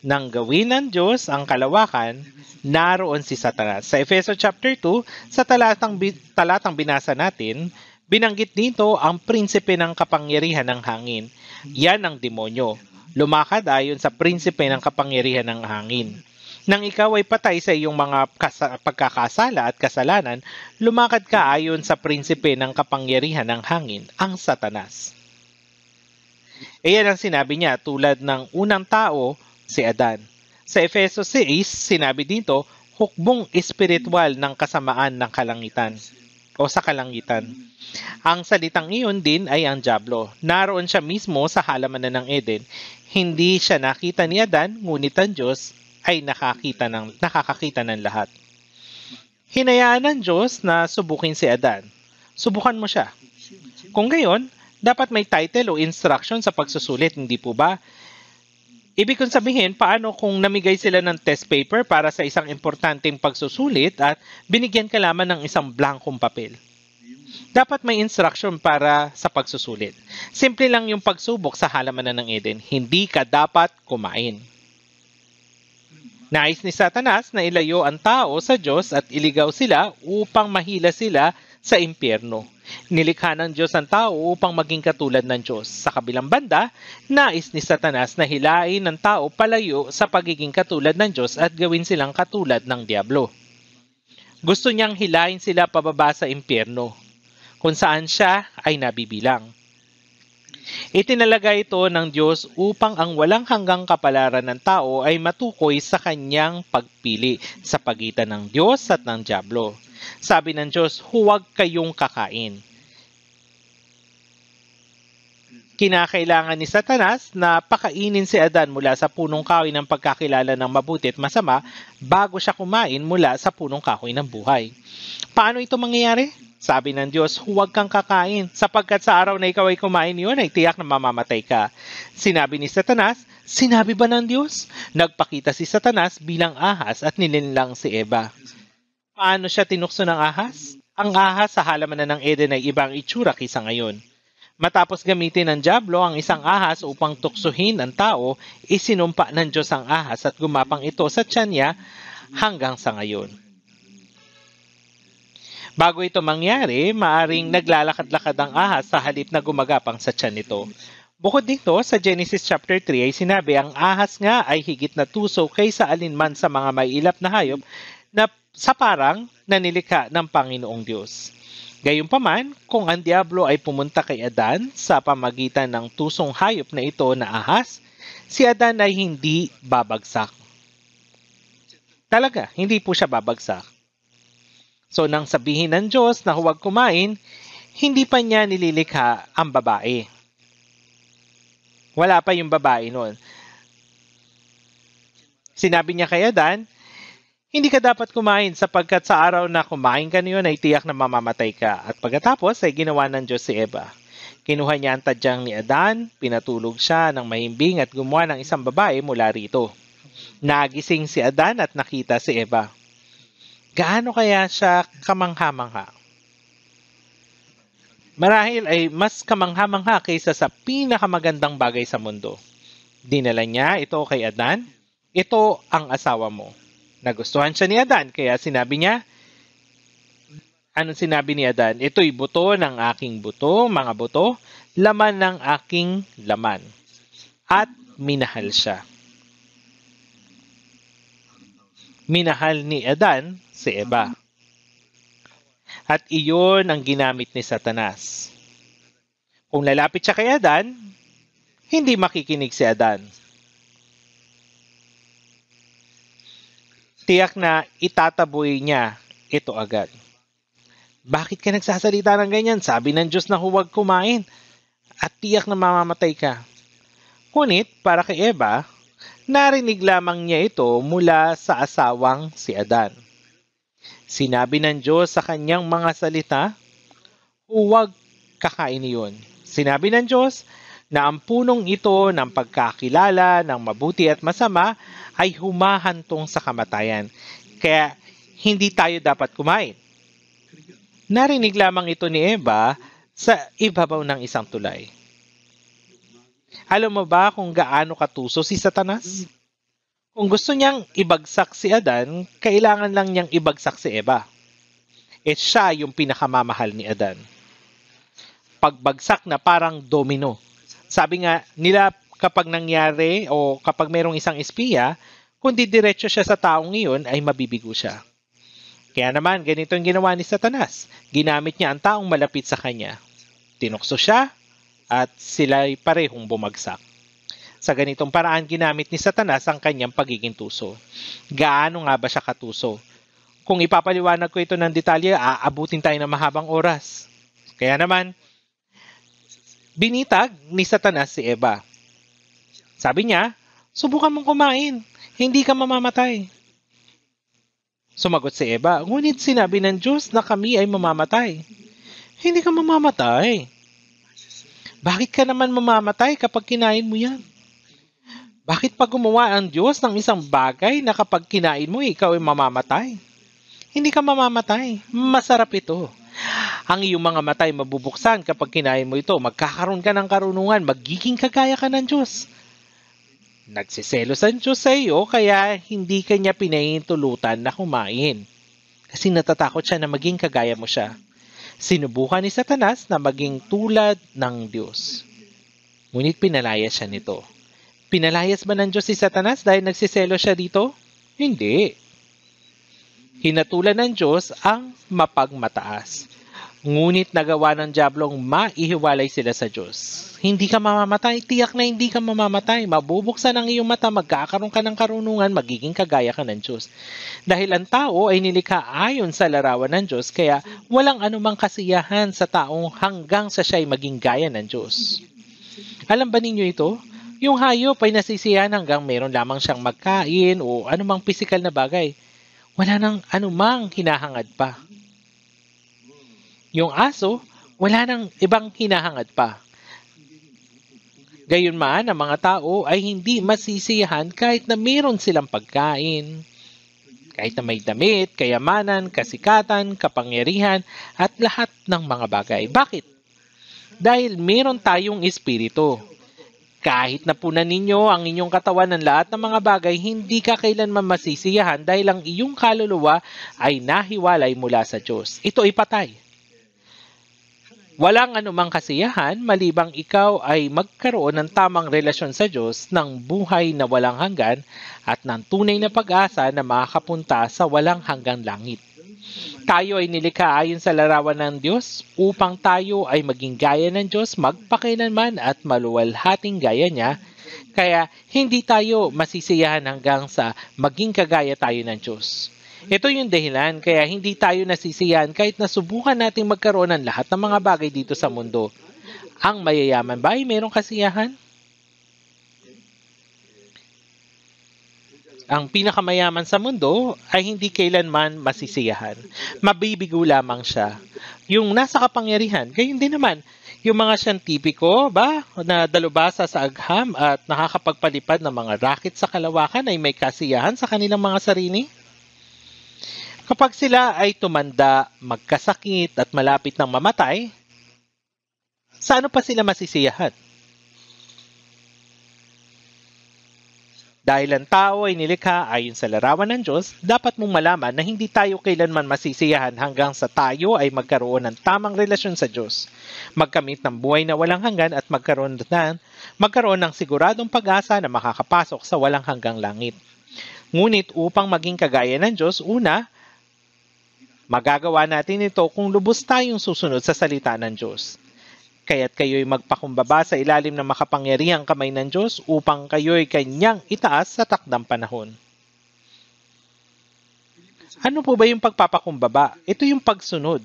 Nang gawin ng Diyos ang kalawakan, naroon si Satanas. Sa Efeso chapter 2, sa talatang binasa natin, binanggit dito ang prinsipe ng kapangyarihan ng hangin. Yan ang demonyo. Lumakad ayon sa prinsipe ng kapangyarihan ng hangin. Nang ikaw ay patay sa iyong mga pagkakasala at kasalanan, lumakad ka ayon sa prinsipe ng kapangyarihan ng hangin, ang Satanas. Iyan ang sinabi niya tulad ng unang tao, si Adan. Sa Efeso 6, sinabi dito, hukbong espiritual ng kasamaan ng kalangitan o sa kalangitan. Ang salitang iyon din ay ang dyablo. Naroon siya mismo sa halaman ng Eden. Hindi siya nakita ni Adan, ngunit ang Diyos ay nakakakita ng lahat. Hinayaan ng Diyos na subukin si Adan. Subukan mo siya. Kung gayon, dapat may title o instruction sa pagsusulit, hindi po ba? Ibig kong sabihin, paano kung namigay sila ng test paper para sa isang importanteng pagsusulit at binigyan ka lamang ng isang blankong papel? Dapat may instruction para sa pagsusulit. Simple lang yung pagsubok sa halaman ng Eden. Hindi ka dapat kumain. Nais ni Satanas na ilayo ang tao sa Diyos at iligaw sila upang mahila sila sa impyerno. Nilikha ng Diyos ang tao upang maging katulad ng Diyos. Sa kabilang banda, nais ni Satanas na hilain ng tao palayo sa pagiging katulad ng Diyos at gawin silang katulad ng diablo. Gusto niyang hilain sila pababa sa impyerno, kung saan siya ay nabibilang. Itinalaga ito ng Diyos upang ang walang hanggang kapalaran ng tao ay matukoy sa kanyang pagpili sa pagitan ng Diyos at ng diablo. Sabi ng Diyos, huwag kayong kakain. Kinakailangan ni Satanas na pakainin si Adan mula sa punong kahoy ng pagkakilala ng mabuti at masama bago siya kumain mula sa punong kahoy ng buhay. Paano ito mangyayari? Sabi ng Diyos, huwag kang kakain, sapagkat sa araw na ikaw ay kumain yun, ay tiyak na mamamatay ka. Sinabi ni Satanas, sinabi ba ng Diyos? Nagpakita si Satanas bilang ahas at nilinlang si Eva. Paano siya tinukso ng ahas? Ang ahas sa halaman ng Eden ay ibang itsura kaysa ngayon. Matapos gamitin ng dyablo ang isang ahas upang tuksuhin ang tao, isinumpa ng Diyos ang ahas at gumapang ito sa tiyan niya hanggang sa ngayon. Bago ito mangyari, maaring naglalakad-lakad ang ahas sa halip na gumagapang sa tiyan nito. Bukod dito, sa Genesis chapter 3 ay sinabi ang ahas nga ay higit na tuso kaysa alinman sa mga maiilap na hayop na sa parang nanilikha ng Panginoong Diyos. Gayunpaman, kung ang diablo ay pumunta kay Adan sa pamagitan ng tusong hayop na ito na ahas, si Adan ay hindi babagsak. Talaga, hindi po siya babagsak. So nang sabihin ng Diyos na huwag kumain, hindi pa niya nililikha ang babae. Wala pa yung babae noon. Sinabi niya kay Adan, hindi ka dapat kumain sapagkat sa araw na kumain ka niyon ay tiyak na mamamatay ka. At pagkatapos ay ginawa ng Diyos si Eva. Kinuha niya ang tadyang ni Adan, pinatulog siya ng mahimbing at gumawa ng isang babae mula rito. Nagising si Adan at nakita si Eva. Gaano kaya siya kamangha-mangha? Marahil ay mas kamangha-mangha kaysa sa pinakamagandang bagay sa mundo. Dinala niya ito kay Adan. Ito ang asawa mo. Nagustuhan siya ni Adan, kaya sinabi niya, anong sinabi ni Adan? Ito'y buto ng aking buto, mga buto, laman ng aking laman. At minahal siya. Minahal ni Adan si Eva. At iyon ang ginamit ni Satanas. Kung lalapit siya kay Adan, hindi makikinig si Adan. Tiyak na itataboy niya ito agad. Bakit ka nagsasalita ng ganyan? Sabi ng Diyos na huwag kumain at tiyak na mamamatay ka. Ngunit para kay Eva, narinig lamang niya ito mula sa asawang si Adan. Sinabi ng Diyos sa kanyang mga salita, huwag kakain iyon. Sinabi ng Diyos na ang punong ito ng pagkakilala ng mabuti at masama ay humahantong sa kamatayan. Kaya hindi tayo dapat kumain. Narinig lamang ito ni Eva sa ibabaw ng isang tulay. Alam mo ba kung gaano katuso si Satanas? Kung gusto niyang ibagsak si Adan, kailangan lang niyang ibagsak si Eva. At siya yung pinakamamahal ni Adan. Pagbagsak na parang domino. Sabi nga nila, kapag nangyari o kapag mayroong isang espiya, kung didiretso siya sa taong iyon, ay mabibigo siya. Kaya naman, ganito ang ginawa ni Satanas. Ginamit niya ang taong malapit sa kanya. Tinukso siya at sila'y parehong bumagsak. Sa ganitong paraan, ginamit ni Satanas ang kanyang pagiging tuso. Gaano nga ba siya katuso? Kung ipapaliwanag ko ito ng detalye, aabutin tayo ng mahabang oras. Kaya naman, binitag ni Satanas si Eva. Sabi niya, subukan mong kumain, hindi ka mamamatay. Sumagot si Eva, ngunit sinabi ng Diyos na kami ay mamamatay. Hindi ka mamamatay. Bakit ka naman mamamatay kapag kinain mo yan? Bakit pa gumawa ang Diyos ng isang bagay na kapag kinain mo, ikaw ay mamamatay? Hindi ka mamamatay. Masarap ito. Ang iyong mga matay mabubuksan kapag kinain mo ito. Magkakaroon ka ng karunungan. Magiging kagaya ka ng Diyos. Nagsiselos ang Diyos sa iyo, kaya hindi ka niya pinahintulutan na kumain. Kasi natatakot siya na maging kagaya mo siya. Sinubukan ni Satanas na maging tulad ng Diyos. Ngunit pinalayas siya nito. Pinalayas ba ng Diyos si Satanas dahil nagsiselo siya dito? Hindi. Hinatulan ng Diyos ang mapagmataas. Ngunit nagawa ng diablong maihiwalay sila sa Diyos. Hindi ka mamamatay, tiyak na hindi ka mamamatay. Mabubuksan ang iyong mata, magkakaroon ka ng karunungan, magiging kagaya ka ng Diyos. Dahil ang tao ay nilikha ayon sa larawan ng Diyos, kaya walang anumang kasiyahan sa taong hanggang sa siya ay maging gaya ng Diyos. Alam ba ninyo ito? Yung hayop ay nasisiyahan hanggang meron lamang siyang magkain o anumang pisikal na bagay. Wala nang anumang hinahangad pa. Yung aso, wala nang ibang hinahangad pa. Gayunman, ang mga tao ay hindi masisiyahan kahit na meron silang pagkain. Kahit na may damit, kayamanan, kasikatan, kapangyarihan, at lahat ng mga bagay. Bakit? Dahil meron tayong espiritu. Kahit napunan ninyo ang inyong katawan ng lahat ng mga bagay, hindi ka kailanman masisiyahan dahil ang iyong kaluluwa ay nahiwalay mula sa Diyos. Ito ay patay. Walang anumang kasiyahan malibang ikaw ay magkaroon ng tamang relasyon sa Diyos ng buhay na walang hanggan at ng tunay na pag-asa na makakapunta sa walang hanggang langit. Tayo ay nilikha ayon sa larawan ng Diyos upang tayo ay maging gaya ng Diyos magpakailanman at maluwalhating gaya niya. Kaya hindi tayo masisiyahan hanggang sa maging kagaya tayo ng Diyos. Ito yung dahilan kaya hindi tayo nasisiyahan kahit nasubukan nating magkaroon ng lahat ng mga bagay dito sa mundo. Ang mayayaman ba ay mayroong kasiyahan? Ang pinakamayaman sa mundo ay hindi kailanman masisiyahan. Mabibigo lamang siya. Yung nasa kapangyarihan, gayon din naman. Yung mga siyentipiko ba na dalubhasa sa agham at nakakapagpalipad ng mga rocket sa kalawakan ay may kasiyahan sa kanilang mga sarili? Kapag sila ay tumanda, magkasakit at malapit ng mamatay, sa ano pa sila masisiyahan? Dahil ang tao ay nilikha ayon sa larawan ng Diyos, dapat mong malaman na hindi tayo kailanman masisiyahan hanggang sa tayo ay magkaroon ng tamang relasyon sa Diyos, magkamit ng buhay na walang hanggan at magkaroon ng siguradong pag-asa na makakapasok sa walang hanggang langit. Ngunit upang maging kagaya ng Diyos, una, magagawa natin ito kung lubos tayong susunod sa salita ng Diyos. Kaya't kayo'y magpakumbaba sa ilalim ng makapangyarihang kamay ng Diyos upang kayo'y kanyang itaas sa takdang panahon. Ano po ba yung pagpapakumbaba? Ito yung pagsunod.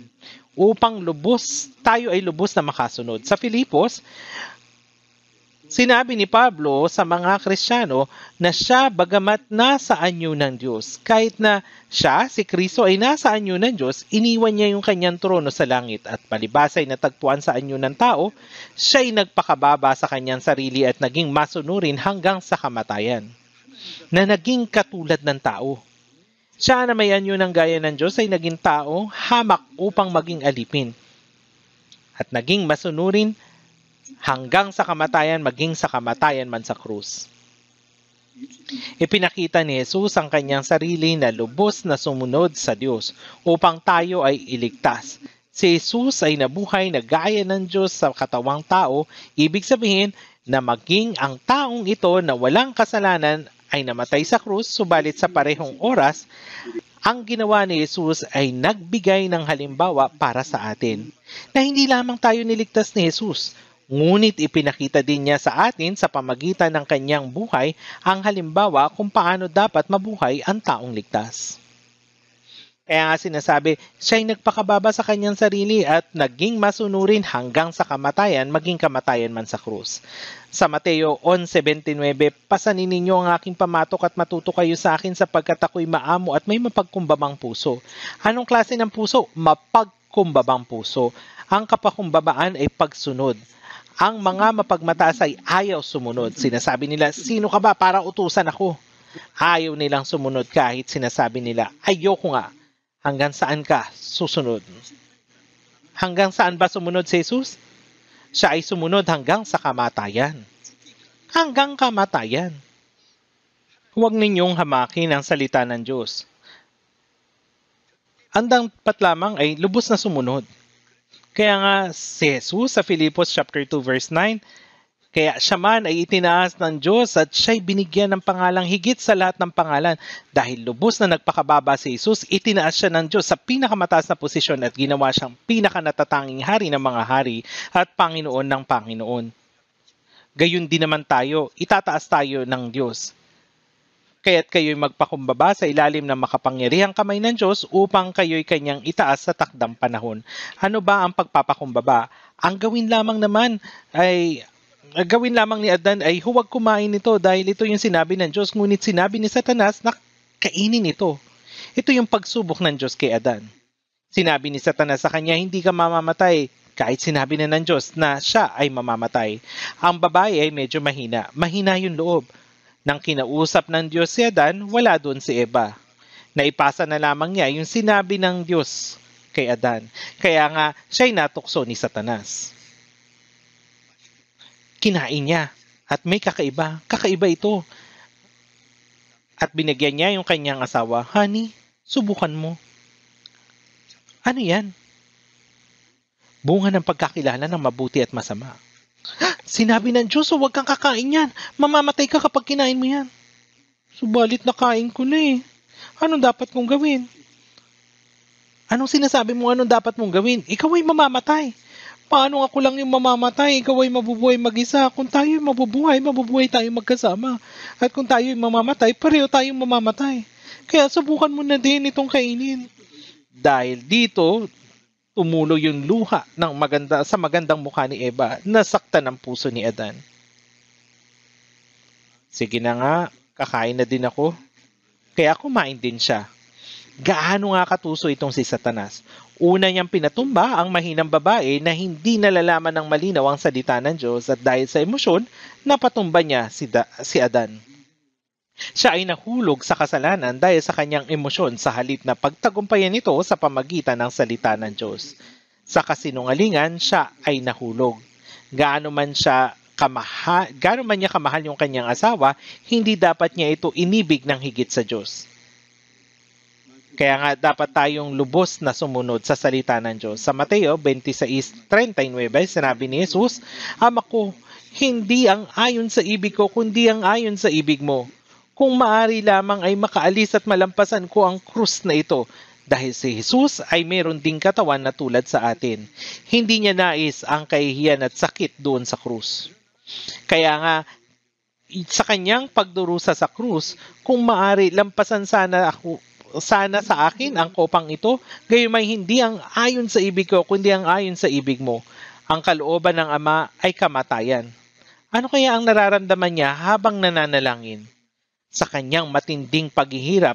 Upang tayo ay lubos na makasunod. Sa Filipos, sinabi ni Pablo sa mga Kristiyano na siya bagamat nasa anyo ng Diyos. Kahit na siya, si Kristo, ay nasa anyo ng Diyos, iniwan niya yung kanyang trono sa langit at palibasa ay natagpuan sa anyo ng tao, siya ay nagpakababa sa kanyang sarili at naging masunurin hanggang sa kamatayan, na naging katulad ng tao. Siya na may anyo ng gaya ng Diyos ay naging tao, hamak upang maging alipin, at naging masunurin hanggang sa kamatayan, maging sa kamatayan man sa krus. Ipinakita ni Jesus ang kanyang sarili na lubos na sumunod sa Diyos upang tayo ay iligtas. Si Jesus ay nabuhay na gaya ng Diyos sa katawang tao, ibig sabihin na maging ang taong ito na walang kasalanan ay namatay sa krus, subalit sa parehong oras, ang ginawa ni Jesus ay nagbigay ng halimbawa para sa atin, na hindi lamang tayo niligtas ni Jesus, ngunit ipinakita din niya sa atin sa pamagitan ng kanyang buhay ang halimbawa kung paano dapat mabuhay ang taong ligtas. Kaya nga sinasabi, siya ay nagpakababa sa kanyang sarili at naging masunurin hanggang sa kamatayan, maging kamatayan man sa krus. Sa Mateo 11:29, pasanin ninyo ang aking pamatok at matuto kayo sa akin sapagkat ako'y maamo at may mapagkumbabang puso. Anong klase ng puso? Mapagkumbabang puso. Ang kapakumbabaan ay pagsunod. Ang mga mapagmataas ay ayaw sumunod. Sinasabi nila, sino ka ba para utusan ako? Ayaw nilang sumunod kahit sinasabi nila, ayoko nga. Hanggang saan ka susunod? Hanggang saan ba sumunod si Jesus? Siya ay sumunod hanggang sa kamatayan. Hanggang kamatayan. Huwag ninyong hamakin ang salita ng Diyos. Ang dapat lamang ay lubos na sumunod. Kaya nga si Jesus sa Filipos chapter 2 verse 9, kaya siya man ay itinaas ng Diyos at siya'y binigyan ng pangalang higit sa lahat ng pangalan. Dahil lubos na nagpakababa si Jesus, itinaas siya ng Diyos sa pinakamataas na posisyon at ginawa siyang pinakanatatanging hari ng mga hari at Panginoon ng Panginoon. Gayon din naman tayo, itataas tayo ng Diyos. Kaya't kayo'y magpakumbaba sa ilalim ng makapangyarihang kamay ng Diyos upang kayo'y kanyang itaas sa takdang panahon. Ano ba ang pagpapakumbaba? Ang gawin lamang ni Adan ay huwag kumain nito dahil ito yung sinabi ng Diyos, ngunit sinabi ni Satanas na kainin ito. Ito yung pagsubok ng Diyos kay Adan. Sinabi ni Satanas sa kanya, hindi ka mamamatay, kahit sinabi na ng Diyos na siya ay mamamatay. Ang babae ay medyo mahina yung loob. Nang kinausap ng Diyos si Adan, wala doon si Eva. Naipasa na lamang niya yung sinabi ng Diyos kay Adan. Kaya nga, siya'y natukso ni Satanas. Kinain niya at may kakaiba ito. At binigyan niya yung kanyang asawa, honey, subukan mo. Ano yan? Bunga ng pagkakilala ng mabuti at masama. Sinabi ng Diyos, huwag kang kakain yan. Mamamatay ka kapag kinain mo yan. Subalit nakain ko na eh. Anong dapat kong gawin? Anong sinasabi mo anong dapat mong gawin? Ikaw ay mamamatay. Paano ako lang yung mamamatay? Ikaw ay mabubuhay mag-isa. Kung tayo ay mabubuhay tayo magkasama. At kung tayo ay mamamatay, pareho tayong mamamatay. Kaya subukan mo na din itong kainin. Dahil dito, tumulo yung luha ng sa magandang mukha ni Eva, nasaktan ang puso ni Adan. Sige na nga, kakain na din ako. Kaya kumain din siya. Gaano nga katuso itong si Satanas? Una niyang pinatumba ang mahinang babae na hindi nalalaman ng malinaw ang salita ng Diyos at dahil sa emosyon, napatumba niya si Adan. Siya ay nahulog sa kasalanan dahil sa kanyang emosyon sa halip na pagtagumpayan ito sa pamagitan ng salita ng Diyos. Sa kasinungalingan, siya ay nahulog. Gaano man niya kamahal yung kanyang asawa, hindi dapat niya ito inibig ng higit sa Diyos. Kaya nga dapat tayong lubos na sumunod sa salita ng Diyos. Sa Mateo 26:39, sinabi ni Jesus, Ama ko, hindi ang ayon sa ibig ko, kundi ang ayon sa ibig mo. Kung maari lamang ay makaalis at malampasan ko ang krus na ito. Dahil si Jesus ay meron ding katawan na tulad sa atin. Hindi niya nais ang kahihiyan at sakit doon sa krus. Kaya nga, sa kanyang pagdurusa sa krus, kung maari lampasan sana sa akin ang kopang ito, gayumay hindi ang ayon sa ibig ko, kundi ang ayon sa ibig mo. Ang kalooban ng Ama ay kamatayan. Ano kaya ang nararamdaman niya habang nananalangin? Sa kanyang matinding paghihirap,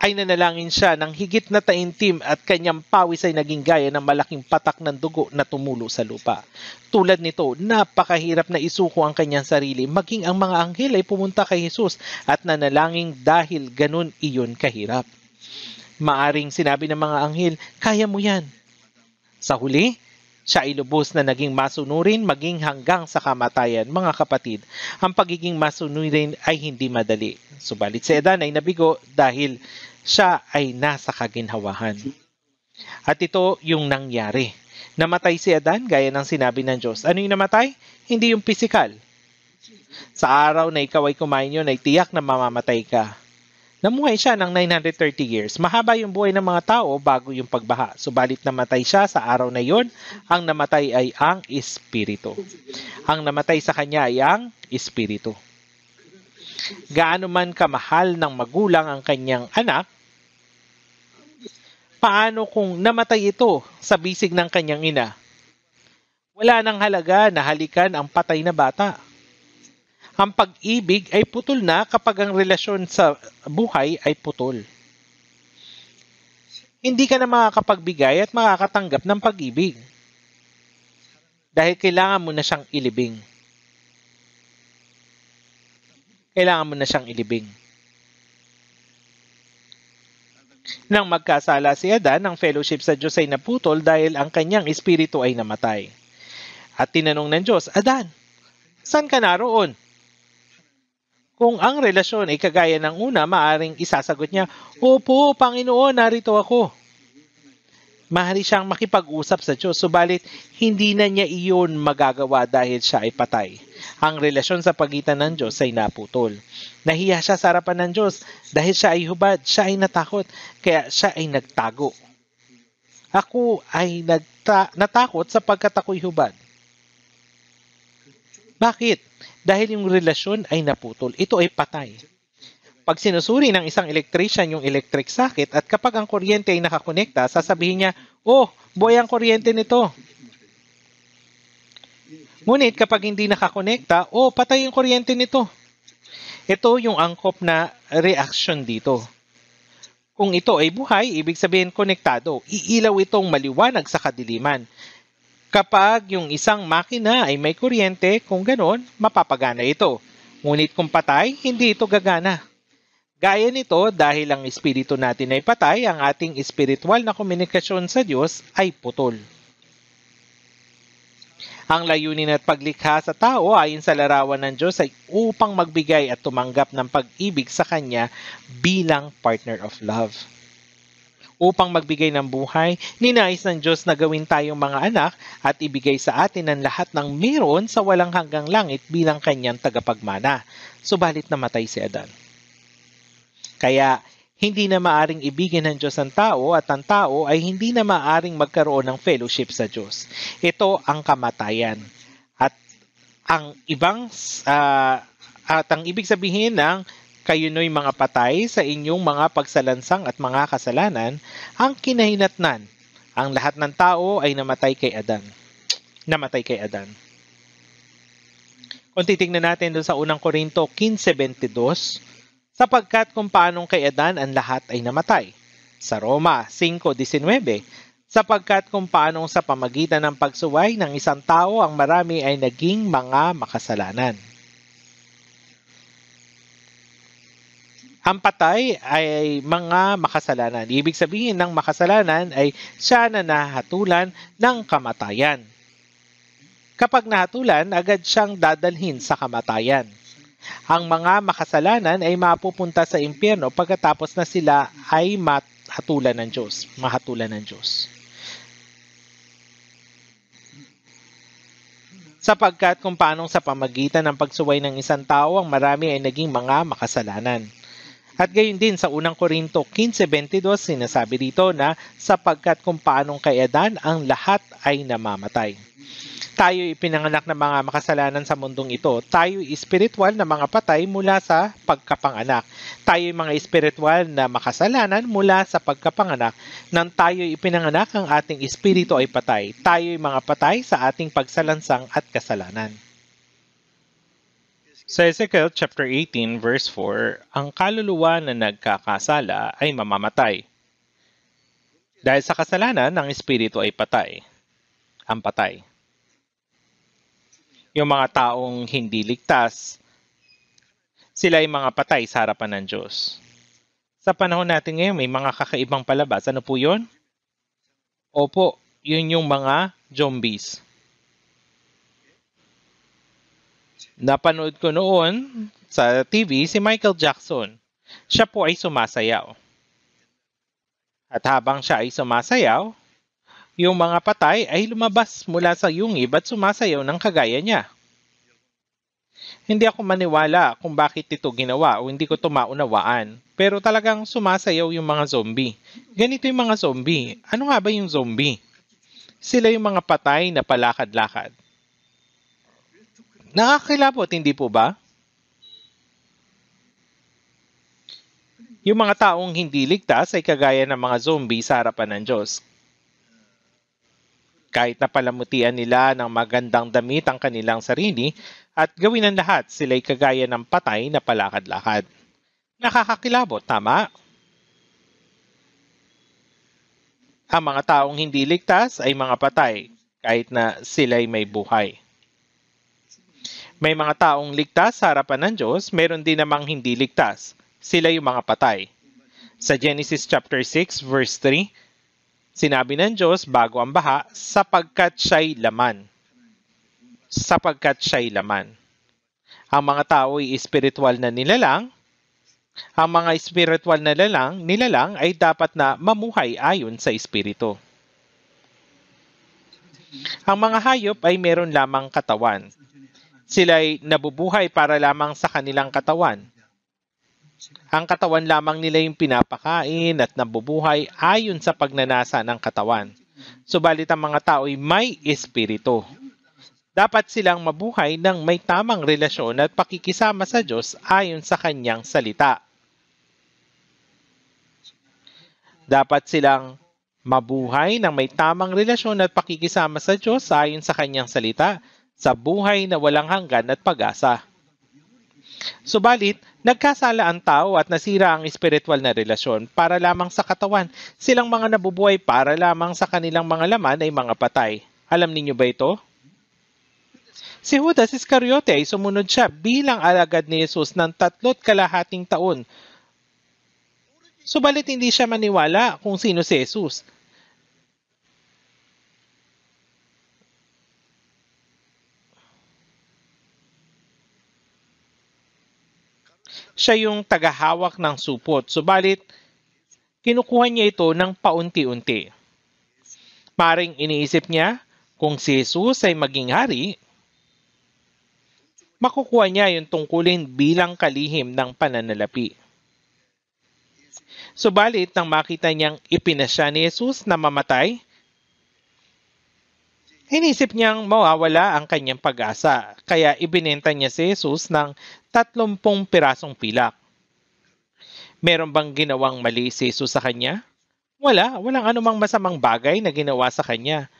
ay nanalangin siya ng higit na taimtim at kanyang pawis ay naging gaya ng malaking patak ng dugo na tumulo sa lupa. Tulad nito, napakahirap na isuko ang kanyang sarili, maging ang mga anghel ay pumunta kay Jesus at nanalangin dahil ganun iyon kahirap. Maaring sinabi ng mga anghel, kaya mo yan. Sa huli, siya ay lubos na naging masunurin maging hanggang sa kamatayan. Mga kapatid, ang pagiging masunurin ay hindi madali. Subalit si Adan ay nabigo dahil siya ay nasa kaginhawahan. At ito yung nangyari. Namatay si Adan gaya ng sinabi ng Diyos. Ano yung namatay? Hindi yung pisikal. Sa araw na ikaw ay kumain yun, ay tiyak na mamamatay ka. Namuhay siya ng 930 years. Mahaba yung buhay ng mga tao bago yung pagbaha. Subalit namatay siya sa araw na yon, ang namatay ay ang Espiritu. Ang namatay sa kanya ay ang Espiritu. Gaano man kamahal ng magulang ang kanyang anak, paano kung namatay ito sa bisig ng kanyang ina? Wala nang halaga na halikan ang patay na bata. Ang pag-ibig ay putol na kapag ang relasyon sa buhay ay putol. Hindi ka na makakapagbigay at makakatanggap ng pag-ibig. Dahil kailangan mo na siyang ilibing. Kailangan mo na siyang ilibing. Nang magkasala si Adan, ang fellowship sa Diyos ay naputol dahil ang kanyang espiritu ay namatay. At tinanong ng Diyos, Adan, saan ka naroon? Kung ang relasyon ay kagaya ng una, maaring isasagot niya, Opo, Panginoon, narito ako. Maaari siyang makipag-usap sa Diyos, subalit hindi na niya iyon magagawa dahil siya ay patay. Ang relasyon sa pagitan ng Diyos ay naputol. Nahiya siya sa harapan ng Diyos dahil siya ay hubad, siya ay natakot, kaya siya ay nagtago. Ako ay natakot sapagkat ako'y hubad. Bakit? Dahil yung relasyon ay naputol. Ito ay patay. Pag sinusuri ng isang electrician yung electric socket at kapag ang kuryente ay nakakonekta, sasabihin niya, oh, buhay ang kuryente nito. Ngunit kapag hindi nakakonekta, oh, patay yung kuryente nito. Ito yung angkop na reaction dito. Kung ito ay buhay, ibig sabihin konektado. Iilaw itong maliwanag sa kadiliman. Kapag yung isang makina ay may kuryente, kung ganon, mapapagana ito. Ngunit kung patay, hindi ito gagana. Gaya nito, dahil ang espiritu natin ay patay, ang ating espiritual na komunikasyon sa Diyos ay putol. Ang layunin at paglikha sa tao ayon sa larawan ng Diyos ay upang magbigay at tumanggap ng pag-ibig sa Kanya bilang partner of love. Upang magbigay ng buhay, ninais ng Diyos na gawin tayong mga anak at ibigay sa atin ang lahat ng meron sa walang hanggang langit bilang Kanyang tagapagmana. Subalit namatay si Adan. Kaya, Hindi na maaring ibigin ng Diyos ang tao at ang tao ay hindi na maaring magkaroon ng fellowship sa Diyos. Ito ang kamatayan. At ang ibig sabihin ng kayo no'y mga patay sa inyong mga pagsalansang at mga kasalanan, ang kinahinatnan. Ang lahat ng tao ay namatay kay Adan. Kung titingnan natin doon sa unang Korinto 15:22, sapagkat kung paanong kay Adan ang lahat ay namatay. Sa Roma 5:19, sapagkat kung paanong sa pamagitan ng pagsuway ng isang tao ang marami ay naging mga makasalanan. Ang patay ay mga makasalanan. Ibig sabihin ng makasalanan ay siya na nahatulan ng kamatayan. Kapag nahatulan, agad siyang dadalhin sa kamatayan. Ang mga makasalanan ay mapupunta sa impyerno pagkatapos na sila ay mahatulan ng Diyos. Sapagkat kung paanong sa pamagitan ng pagsuway ng isang tao ang marami ay naging mga makasalanan. At gayon din sa unang Korinto 15:22, sinasabi dito na sapagkat kung paanong kay Adan ang lahat ay namamatay. Tayo ipinanganak ng mga makasalanan sa mundong ito. Tayo espiritual na mga patay mula sa pagkapanganak. Tayo mga espiritual na makasalanan mula sa pagkapanganak. Nang tayo ipinanganak, ang ating espiritu ay patay. Tayo mga patay sa ating pagsalansang at kasalanan. Sa Ezekiel chapter 18 verse 4, ang kaluluwa na nagkakasala ay mamamatay. Dahil sa kasalanan, ang espiritu ay patay. Ang patay. Yung mga taong hindi ligtas, sila ay mga patay sa harapan ng Diyos. Sa panahon natin ngayon, may mga kakaibang palabas. Ano po yun? Opo, yun yung mga zombies. Napanood ko noon sa TV si Michael Jackson. Siya po ay sumasayaw. At habang siya ay sumasayaw, yung mga patay ay lumabas mula sa yungib at sumasayaw ng kagaya niya. Hindi ako maniwala kung bakit ito ginawa o hindi ko ito maunawaan. Pero talagang sumasayaw yung mga zombie. Ganito yung mga zombie. Ano nga ba yung zombie? Sila yung mga patay na palakad-lakad. Nakakilabot, hindi po ba? Yung mga taong hindi ligtas ay kagaya ng mga zombie sa harapan ng Diyos. Kahit na palamutian nila ng magandang damit ang kanilang sarili at gawin ang lahat, sila'y kagaya ng patay na palakad-lakad. Nakakakilabot, tama? Ang mga taong hindi ligtas ay mga patay, kahit na sila'y may buhay. May mga taong ligtas sa harapan ng Diyos, meron din namang hindi ligtas. Sila yung mga patay. Sa Genesis chapter 6 verse 3, sinabi ng Diyos bago ang baha, sapagkat siya'y laman. Sapagkat siya'y laman. Ang mga tao ay espiritual na nilalang. Ang mga espiritual na nilalang ay dapat na mamuhay ayon sa espiritu. Ang mga hayop ay meron lamang katawan. Sila ay nabubuhay para lamang sa kanilang katawan. Ang katawan lamang nila yung pinapakain at nabubuhay ayon sa pagnanasa ng katawan. Subalit ang mga tao ay may espiritu. Dapat silang mabuhay ng may tamang relasyon at pakikisama sa Diyos ayon sa kanyang salita. Dapat silang mabuhay ng may tamang relasyon at pakikisama sa Diyos ayon sa kanyang salita sa buhay na walang hanggan at pag-asa. Subalit, nagkasala ang tao at nasira ang espiritual na relasyon para lamang sa katawan. Silang mga nabubuhay para lamang sa kanilang mga laman ay mga patay. Alam ninyo ba ito? Si Judas Iscariote ay sumunod siya bilang alagad ni Jesus ng 3.5 taon. Subalit hindi siya maniwala kung sino si Jesus. Siya yung tagahawak ng supot. Subalit, kinukuha niya ito ng paunti-unti. Maring iniisip niya kung si Jesus ay maging hari, makukuha niya yung tungkulin bilang kalihim ng pananalapi. Subalit nang makita niyang ipinasya ni Jesus na mamatay, inisip niyang mawawala ang kanyang pag-asa, kaya ibinenta niya si Jesus ng 30 pirasong pilak. Meron bang ginawang mali si Jesus sa kanya? Walang anumang masamang bagay na ginawa sa kanya.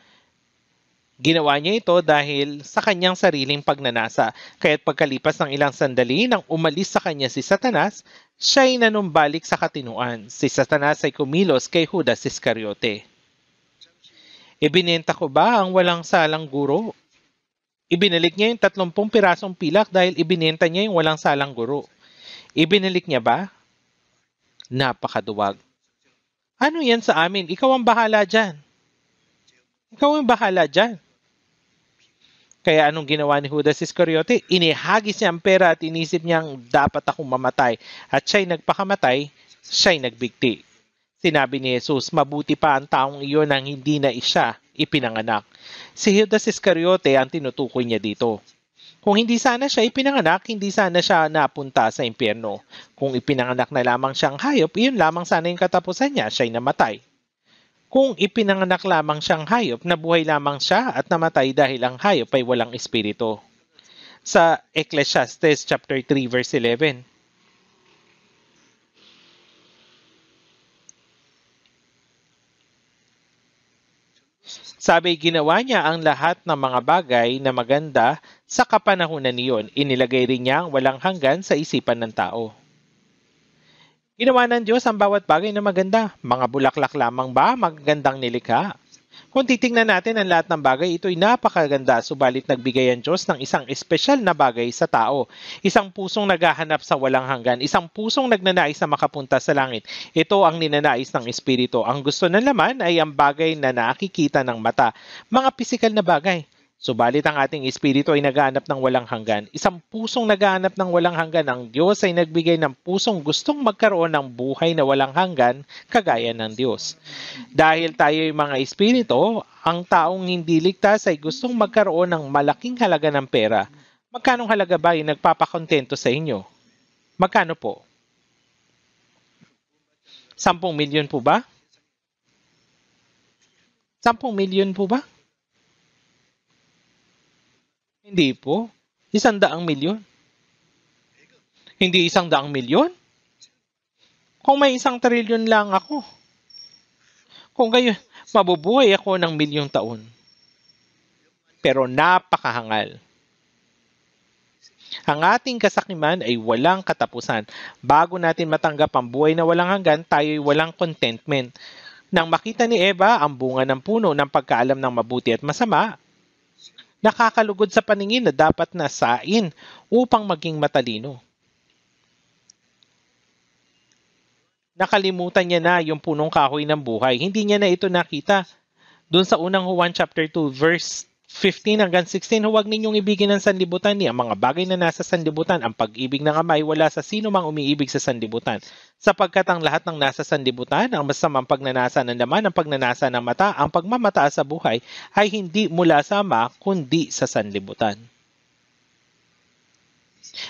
Ginawa niya ito dahil sa kanyang sariling pagnanasa, kaya't pagkalipas ng ilang sandali nang umalis sa kanya si Satanas, siya'y nanumbalik sa katinuan. Si Satanas ay kumilos kay Judas Iscariote. Ibinenta ko ba ang walang salang guro? Ibinalik niya yung 30 pirasong pilak dahil ibinenta niya yung walang salang guro. Ibinalik niya ba? Napakaduwag. Ano yan sa amin? Ikaw ang bahala dyan. Ikaw ang bahala dyan. Kaya anong ginawa ni Judas Iscariote? Inihagis niya ang pera at inisip niyang dapat akong mamatay. At siya'y nagpakamatay, siya'y nagbigti. Sinabi ni Jesus, mabuti pa ang taong iyon nang hindi na siya ipinanganak. Si Judas Iscariote ang tinutukoy niya dito. Kung hindi sana siya ipinanganak, hindi sana siya napunta sa impyerno. Kung ipinanganak na lamang siyang hayop, iyon lamang sana yung katapusan niya, siya'y namatay. Kung ipinanganak lamang siyang hayop, nabuhay lamang siya at namatay dahil ang hayop ay walang espiritu. Sa Ecclesiastes chapter 3 verse 11. Sabi, ginawa niya ang lahat ng mga bagay na maganda sa kapanahunan niyon. Inilagay rin niya ang walang hanggan sa isipan ng tao. Ginawa ng Diyos ang bawat bagay na maganda. Mga bulaklak lamang ba magagandang nilikha? Kung titingnan natin ang lahat ng bagay, ito'y napakaganda, subalit nagbigay ang Diyos ng isang espesyal na bagay sa tao. Isang pusong naghahanap sa walang hanggan, isang pusong nagnanais na makapunta sa langit. Ito ang ninanais ng Espiritu. Ang gusto ng laman ay ang bagay na nakikita ng mata, mga pisikal na bagay. Subalit ang ating espiritu ay naghahanap ng walang hanggan. Isang pusong naghahanap ng walang hanggan. Ang Diyos ay nagbigay ng pusong gustong magkaroon ng buhay na walang hanggan, kagaya ng Diyos. Dahil tayo ay mga espiritu, ang taong hindi ligtas ay gustong magkaroon ng malaking halaga ng pera. Magkanong halaga ba yung nagpapakontento sa inyo? Magkano po? 10 milyon po ba? 10 milyon po ba? Hindi po. 100 milyon. Hindi 100 milyon? Kung may 1 trilyon lang ako. Kung gayon, mabubuhay ako ng milyong taon. Pero napakahangal. Ang ating kasakiman ay walang katapusan. Bago natin matanggap ang buhay na walang hanggan, tayo ay walang contentment. Nang makita ni Eva ang bunga ng puno ng pagkaalam ng mabuti at masama, nakakalugod sa paningin na dapat nasain upang maging matalino. Nakalimutan niya na yung punong kahoy ng buhay. Hindi niya na ito nakita. Doon sa unang Juan chapter 2 verse 15 hanggang 16, huwag ninyong ibigin ang sanlibutan niya. Ang mga bagay na nasa sanlibutan, ang pag-ibig ng Ama ay wala sa sino mang umiibig sa sanlibutan. Sapagkat ang lahat ng nasa sanlibutan, ang masamang pagnanasa ng laman, ang pagnanasa ng mata, ang pagmamataas sa buhay, ay hindi mula sa Ama, kundi sa sanlibutan.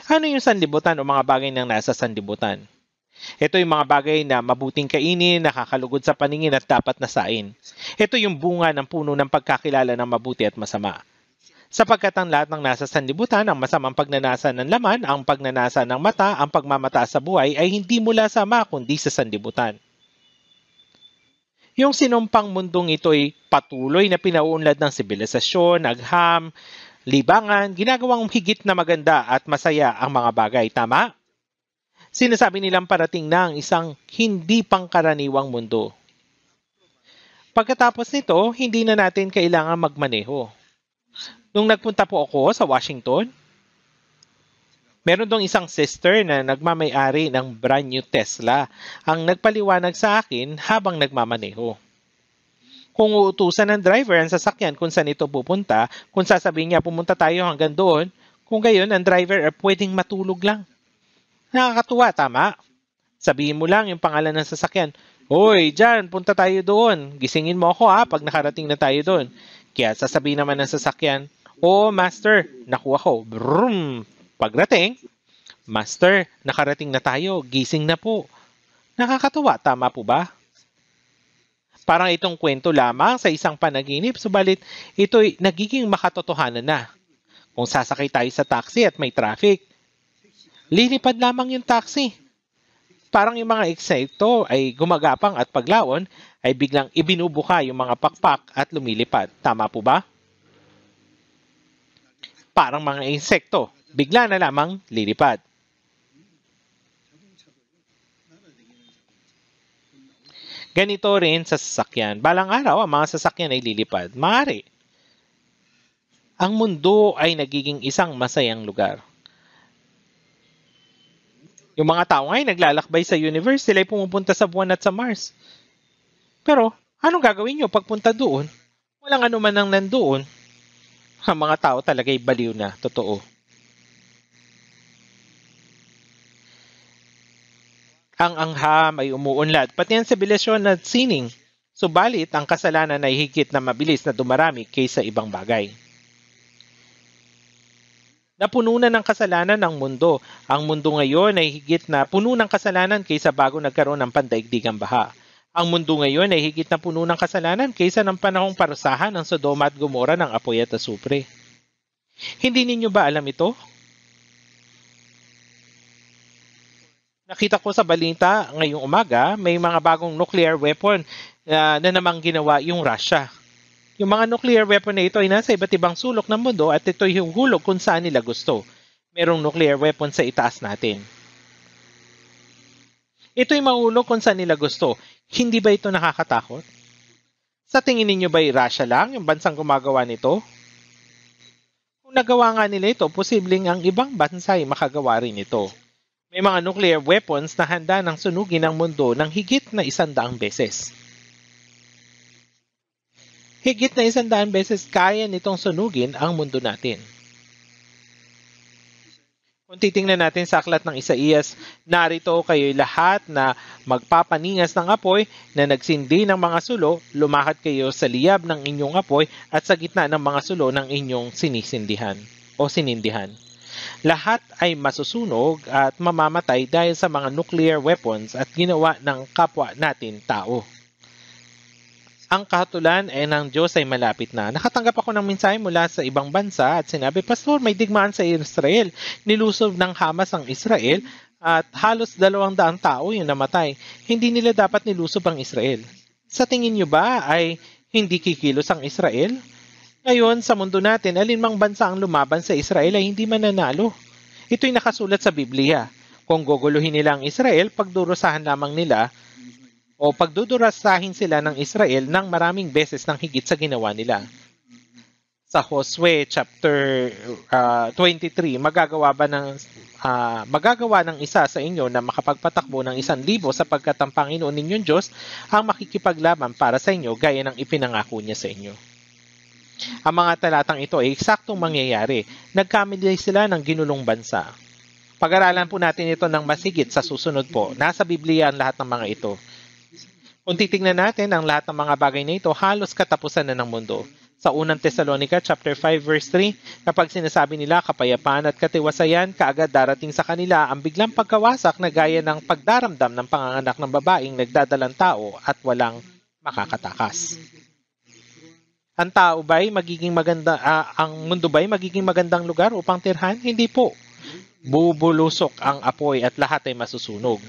Ano yung sanlibutan o mga bagay na nasa sanlibutan? Ito yung mga bagay na mabuting kainin, nakakalugod sa paningin at dapat nasain. Ito yung bunga ng puno ng pagkakilala ng mabuti at masama. Sapagkat ang lahat ng nasa sanlibutan, ang masamang pagnanasa ng laman, ang pagnanasa ng mata, ang pagmamataas sa buhay, ay hindi mula sa Ama, kundi sa sanlibutan. Yung sinumpang mundong ito ay patuloy na pinauunlad ng sibilisasyon, agham, libangan, ginagawang higit na maganda at masaya ang mga bagay. Tama? Sinasabi nilang parating na ang isang hindi pangkaraniwang mundo. Pagkatapos nito, hindi na natin kailangan magmaneho. Nung nagpunta po ako sa Washington, meron dong isang sister na nagmamay-ari ng brand new Tesla ang nagpaliwanag sa akin habang nagmamaneho. Kung uutusan ng driver ang sasakyan kung saan ito pupunta, kung sasabihin niya pumunta tayo hanggang doon, kung gayon ang driver ay pwedeng matulog lang. Nakakatuwa, tama? Sabihin mo lang yung pangalan ng sasakyan. Hoy, dyan, punta tayo doon. Gisingin mo ako pag nakarating na tayo doon. Kaya sasabihin naman ng sasakyan, oh, master, nakuha ko. Brum! Pagdating, master, nakarating na tayo. Gising na po. Nakakatuwa, tama po ba? Parang itong kwento lamang sa isang panaginip, subalit ito'y nagiging makatotohanan na. Kung sasakay tayo sa taxi at may traffic, lilipad lamang yung taxi. Parang yung mga eksekto ay gumagapang at paglaon ay biglang ibinubuka yung mga pakpak at lumilipad. Tama po ba? Parang mga insekto, bigla na lamang lilipad. Ganito rin sa sasakyan. Balang araw, ang mga sasakyan ay lilipad. Maaari. Ang mundo ay nagiging isang masayang lugar. Yung mga tao ay naglalakbay sa universe, sila ay pumupunta sa buwan at sa Mars. Pero, anong gagawin nyo pagpunta doon? Walang anuman ang nandoon. Ang mga tao talaga ay baliw na, totoo. Ang angham ay umuunlad, pati ang sibilisyon at sining. Subalit, ang kasalanan ay higit na mabilis na dumarami kaysa ibang bagay. Napuno na ng kasalanan ang mundo. Ang mundo ngayon ay higit na puno ng kasalanan kaysa bago nagkaroon ng pandaigdigang baha. Ang mundo ngayon ay higit na puno ng kasalanan kaysa ng panahong parusahan ng Sodoma at Gomora ng apoy at asupre. Hindi ninyo ba alam ito? Nakita ko sa balita ngayong umaga, may mga bagong nuclear weapon na namang ginawa yung Russia. Yung mga nuclear weapon na ito ay nasa iba't ibang sulok ng mundo at ito yung hulog kung saan nila gusto. Merong nuclear weapon sa itaas natin. Ito'y mahulog kung saan nila gusto. Hindi ba ito nakakatakot? Sa tingin ninyo ba Russia lang yung bansang gumagawa nito? Kung nagawa nga nila ito, posibleng ang ibang bansa ay makagawa rin ito. May mga nuclear weapons na handa ng sunugin ang mundo ng higit na 100 beses. Higit na 100 beses kaya nitong sunugin ang mundo natin. Kung titingnan natin sa aklat ng Isaías, narito kayo'y lahat na magpapaningas ng apoy na nagsindi ng mga sulo, lumakad kayo sa liyab ng inyong apoy at sa gitna ng mga sulo ng inyong sinisindihan o sinindihan. Lahat ay masusunog at mamamatay dahil sa mga nuclear weapons at ginawa ng kapwa natin tao. Ang kahatulan ay ng Diyos ay malapit na. Nakatanggap ako ng mensahe mula sa ibang bansa at sinabi, Pastor, may digmaan sa Israel. Nilusob ng Hamas ang Israel at halos 200 tao yung namatay. Hindi nila dapat nilusob ang Israel. Sa tingin nyo ba ay hindi kikilos ang Israel? Ngayon, sa mundo natin, alinmang bansa ang lumaban sa Israel ay hindi mananalo. Ito'y nakasulat sa Biblia. Kung guguluhin nila ang Israel, pagdurusahan lamang nila o pagdudurasahin sila ng Israel ng maraming beses ng higit sa ginawa nila. Sa Josue chapter 23, magagawa ng isa sa inyo na makapagpatakbo ng 1,000 sapagkat ang Panginoon ninyong Diyos ang makikipaglaban para sa inyo gaya ng ipinangako niya sa inyo. Ang mga talatang ito ay eksaktong mangyayari. Nagkamali sila ng ginulong bansa. Pag-aralan po natin ito ng masigit sa susunod po. Nasa Biblia ang lahat ng mga ito. Kung titingnan natin ang lahat ng mga bagay na ito, halos katapusan na ng mundo. Sa unang Tesalonica chapter 5 verse 3, kapag sinasabi nila kapayapaan at katiwasayan, kaagad darating sa kanila ang biglang pagkawasak na gaya ng pagdaramdam ng panganganak ng babaeng nagdadalang tao at walang makakatakas. Ang tao ba'y magiging maganda, ang mundo ba'y magiging magandang lugar upang tirhan? Hindi po. Bubulusok ang apoy at lahat ay masusunog.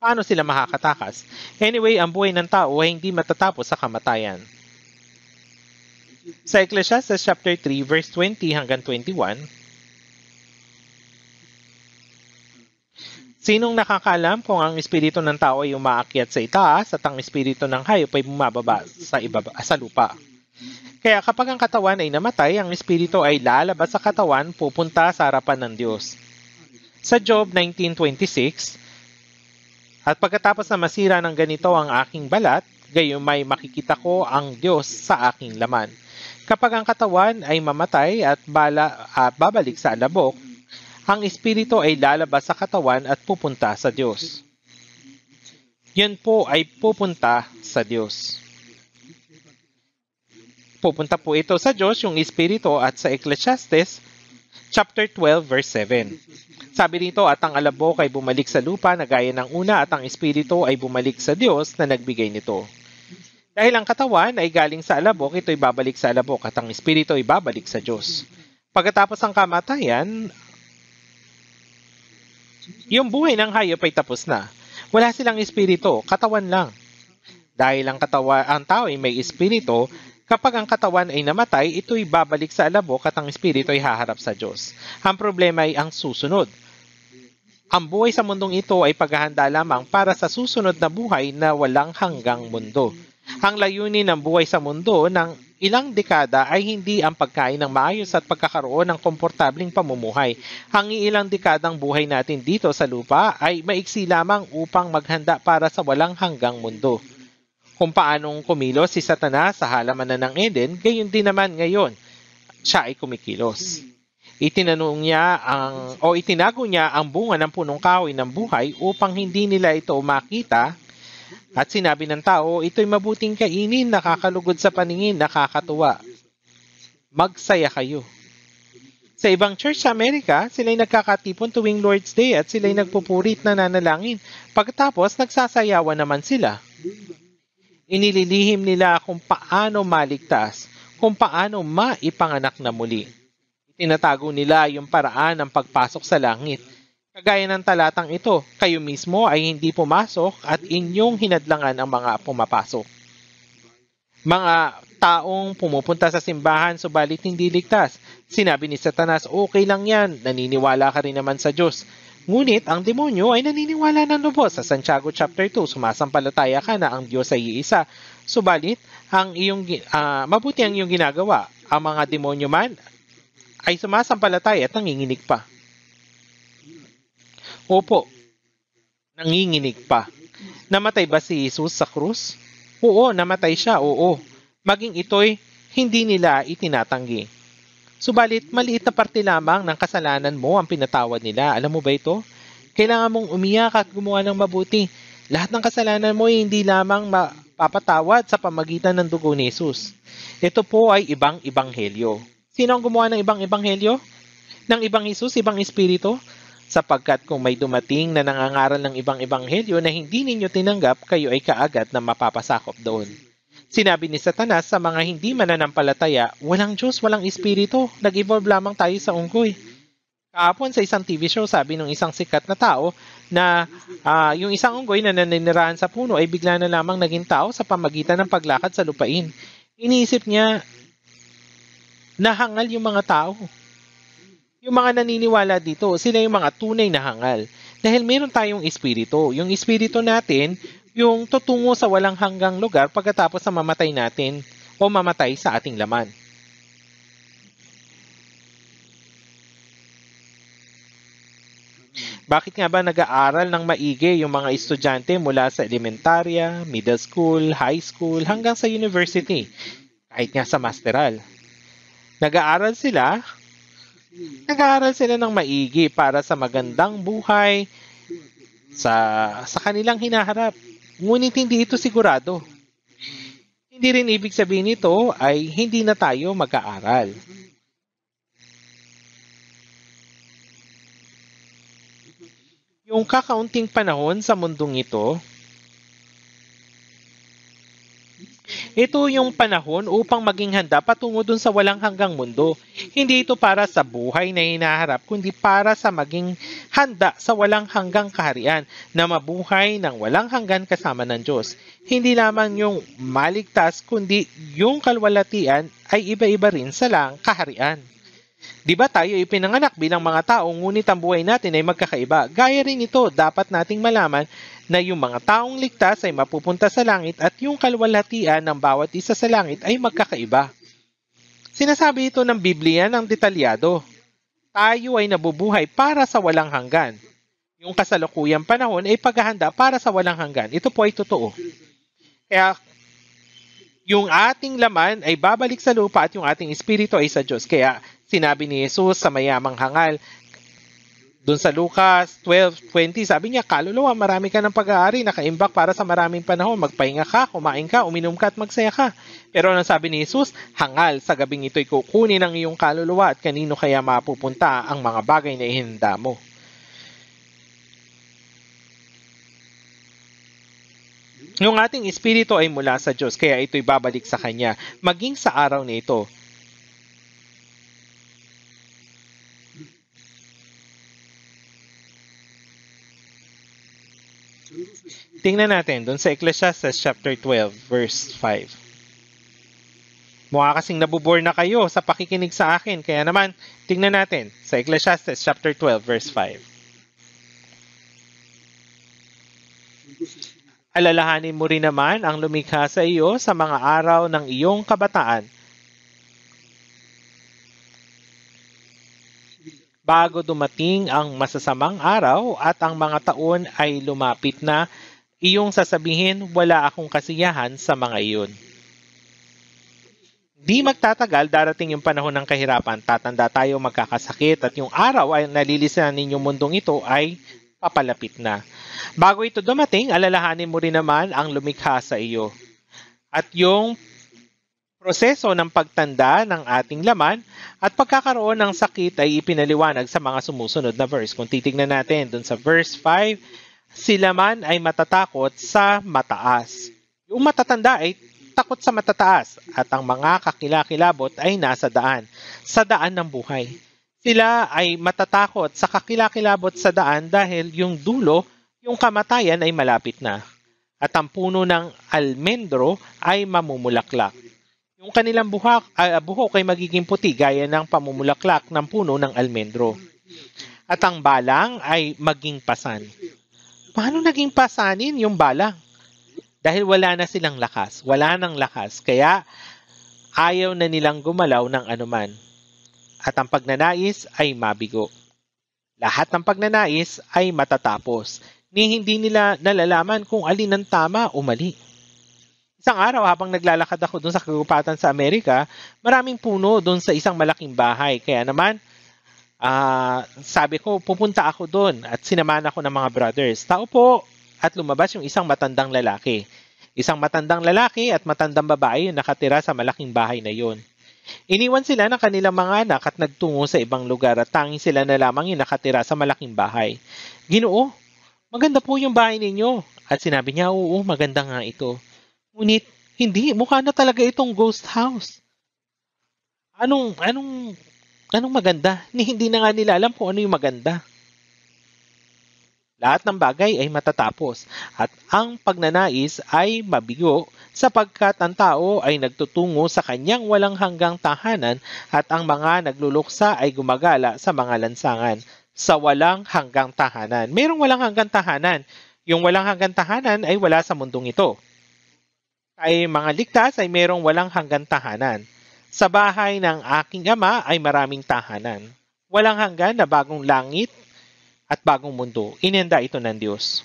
Paano sila makakatakas? Anyway, ang buhay ng tao ay hindi matatapos sa kamatayan. Sa Ecclesiastes chapter 3 verse 20 hanggang 21, sinong nakakaalam kung ang espiritu ng tao ay umaakyat sa itaas at ang espiritu ng hayop ay bumababa sa lupa? Kaya kapag ang katawan ay namatay, ang espiritu ay lalabas sa katawan, pupunta sa harapan ng Diyos. Sa Job 19:26, at pagkatapos na masira ng ganito ang aking balat, gayon may makikita ko ang Diyos sa aking laman. Kapag ang katawan ay mamatay at babalik sa alabok, ang espiritu ay lalabas sa katawan at pupunta sa Diyos. Yan po ay pupunta sa Diyos. Pupunta po ito sa Diyos, yung espiritu, at sa Ecclesiastes chapter 12 verse 7. Sabi rito, at ang alabok ay bumalik sa lupa na gaya ng una at ang espiritu ay bumalik sa Diyos na nagbigay nito. Dahil ang katawan ay galing sa alabok, ito ay babalik sa alabok at ang espiritu ay babalik sa Diyos. Pagkatapos ng kamatayan, yung buhay ng hayop ay tapos na. Wala silang espiritu, katawan lang. Dahil ang tao ay may espiritu, kapag ang katawan ay namatay, ito ay babalik sa alabok at ang espiritu ay haharap sa Diyos. Ang problema ay ang susunod. Ang buhay sa mundong ito ay paghahanda lamang para sa susunod na buhay na walang hanggang mundo. Ang layunin ng buhay sa mundo ng ilang dekada ay hindi ang pagkain ng maayos at pagkakaroon ng komportabling pamumuhay. Ang ilang dekadang buhay natin dito sa lupa ay maiksi lamang upang maghanda para sa walang hanggang mundo. Kung paanong kumilos si Satanas sa halamanan ng Eden, gayon din naman ngayon, siya ay kumikilos. Itinago niya ang bunga ng punong kahoy ng buhay upang hindi nila ito makita. At sinabi ng tao, ito'y mabuting kainin, nakakalugod sa paningin, nakakatuwa. Magsaya kayo. Sa ibang church sa Amerika, sila'y nagkakatipon tuwing Lord's Day at sila'y nagpupurit na nanalangin. Pagkatapos, nagsasayawan naman sila. Inililihim nila kung paano maligtas, kung paano maipanganak na muli. Itinatago nila yung paraan ng pagpasok sa langit. Kagaya ng talatang ito, kayo mismo ay hindi pumasok at inyong hinadlangan ang mga pumapasok. Mga taong pumupunta sa simbahan subalit hindi ligtas. Sinabi ni Satanas, okay lang yan, naniniwala ka rin naman sa Diyos. Ngunit ang demonyo ay naniniwala ng lubos. Sa Santiago chapter 2, sumasampalataya ka na ang Diyos ay iisa. Subalit, mabuti ang iyong ginagawa. Ang mga demonyo man ay sumasampalataya at nanginginig pa. Opo, nanginginig pa. Namatay ba si Jesus sa krus? Oo, namatay siya, oo. Maging ito'y hindi nila itinatanggi. Subalit, maliit na parte lamang ng kasalanan mo ang pinatawad nila. Alam mo ba ito? Kailangan mong umiyak at gumawa ng mabuti. Lahat ng kasalanan mo ay hindi lamang mapapatawad sa pamagitan ng dugo ni Jesus. Ito po ay ibang ebanghelyo. Sino ang gumawa ng ibang ebanghelyo? Ng ibang Jesus, ibang espiritu? Sapagkat kung may dumating na nangangaral ng ibang ebanghelyo na hindi ninyo tinanggap, kayo ay kaagad na mapapasakop doon. Sinabi ni Satanas sa mga hindi mananampalataya, walang Diyos, walang espiritu, nag-evolve lamang tayo sa unggoy. Kahapon sa isang TV show, sabi ng isang sikat na tao na yung isang unggoy na naninirahan sa puno ay bigla na lamang naging tao sa pamagitan ng paglakad sa lupain. Iniisip niya, nahangal yung mga tao. Yung mga naniniwala dito, sila yung mga tunay na hangal. Dahil meron tayong espiritu. Yung espiritu natin, yung tutungo sa walang hanggang lugar pagkatapos sa mamatay natin o mamatay sa ating laman. Bakit nga ba nag-aaral ng maigi yung mga estudyante mula sa elementarya, middle school, high school, hanggang sa university? Kahit nga sa masteral. Nag-aaral sila ng maigi para sa magandang buhay sa kanilang hinaharap. Ngunit hindi ito sigurado. Hindi rin ibig sabihin nito ay hindi na tayo mag-aaral. Yung kakaunting panahon sa mundong ito yung panahon upang maging handa patungo dun sa walang hanggang mundo. Hindi ito para sa buhay na hinaharap, kundi para sa maging handa sa walang hanggang kaharian na mabuhay ng walang hanggan kasama ng Diyos. Hindi lamang yung maligtas, kundi yung kalwalatian ay iba-iba rin sa kaharian. Di ba tayo ipinanganak bilang mga tao, ngunit ang buhay natin ay magkakaiba. Gaya rin ito, dapat nating malaman na yung mga taong ligtas ay mapupunta sa langit at yung kalwalhatian ng bawat isa sa langit ay magkakaiba. Sinasabi ito ng Biblia ng detalyado. Tayo ay nabubuhay para sa walang hanggan. Yung kasalukuyang panahon ay paghahanda para sa walang hanggan. Ito po ay totoo. Kaya yung ating laman ay babalik sa lupa at yung ating espiritu ay sa Diyos. Kaya sinabi ni Jesus sa mayamang hangal, doon sa Lucas 12:20, sabi niya, kaluluwa, marami ka ng pag-aari, nakaimbak para sa maraming panahon. Magpahinga ka, kumain ka, uminom ka at magsaya ka. Pero ang sabi ni Jesus, hangal, sa gabing ito'y kukunin ang iyong kaluluwa at kanino kaya mapupunta ang mga bagay na ihinda mo. Yung ating espiritu ay mula sa Diyos, kaya ito'y babalik sa Kanya, maging sa araw na ito. Tingnan natin doon sa Ecclesiastes chapter 12, verse 5. Mukha kasing nabubore na kayo sa pakikinig sa akin, kaya naman, tingnan natin sa Ecclesiastes chapter 12, verse 5. Alalahanin mo rin naman ang lumikha sa iyo sa mga araw ng iyong kabataan. Bago dumating ang masasamang araw at ang mga taon ay lumapit na, iyong sasabihin, wala akong kasiyahan sa mga iyon. Di magtatagal, darating yung panahon ng kahirapan, tatanda tayo, magkakasakit, at yung araw ay nalilisanan ninyong mundong ito ay papalapit na. Bago ito dumating, alalahanin mo rin naman ang lumikha sa iyo. At yung proseso ng pagtanda ng ating laman at pagkakaroon ng sakit ay ipinaliwanag sa mga sumusunod na verse. Kung titignan natin dun sa verse 5, sila man ay matatakot sa mataas. Yung matatanda ay takot sa matataas at ang mga kakilakilabot ay nasa daan, sa daan ng buhay. Sila ay matatakot sa kakilakilabot sa daan dahil yung dulo, yung kamatayan ay malapit na. At ang puno ng almendro ay mamumulaklak. Yung kanilang buhok ay magiging puti gaya ng pamumulaklak ng puno ng almendro. At ang balang ay maging pasan. Paano naging pasanin yung balang? Dahil wala na silang lakas. Wala nang lakas. Kaya ayaw na nilang gumalaw ng anuman. At ang pagnanais ay mabigo. Lahat ng pagnanais ay matatapos. Hindi nila nalalaman kung alin ang tama o mali. Isang araw habang naglalakad ako doon sa kagubatan sa Amerika, maraming puno doon sa isang malaking bahay. Kaya naman, sabi ko, pupunta ako doon at sinamahan ako ng mga brothers. Tao po, at lumabas yung isang matandang lalaki. Isang matandang lalaki at matandang babae yung nakatira sa malaking bahay na yon. Iniwan sila ng kanilang mga anak at nagtungo sa ibang lugar at tanging sila na lamang yung nakatira sa malaking bahay. Ginoo, maganda po yung bahay ninyo. At sinabi niya, oo, maganda nga ito. Ngunit, hindi, mukha na talaga itong ghost house. Anong maganda? Hindi na nga nila alam kung ano yung maganda. Lahat ng bagay ay matatapos at ang pagnanais ay mabigo sapagkat ang tao ay nagtutungo sa kanyang walang hanggang tahanan at ang mga nagluluksa ay gumagala sa mga lansangan sa walang hanggang tahanan. Merong walang hanggang tahanan. Yung walang hanggang tahanan ay wala sa mundong ito. Ay mga ligtas ay merong walang hanggang tahanan. Sa bahay ng aking ama ay maraming tahanan. Walang hanggan na bagong langit at bagong mundo. Inenda ito ng Diyos.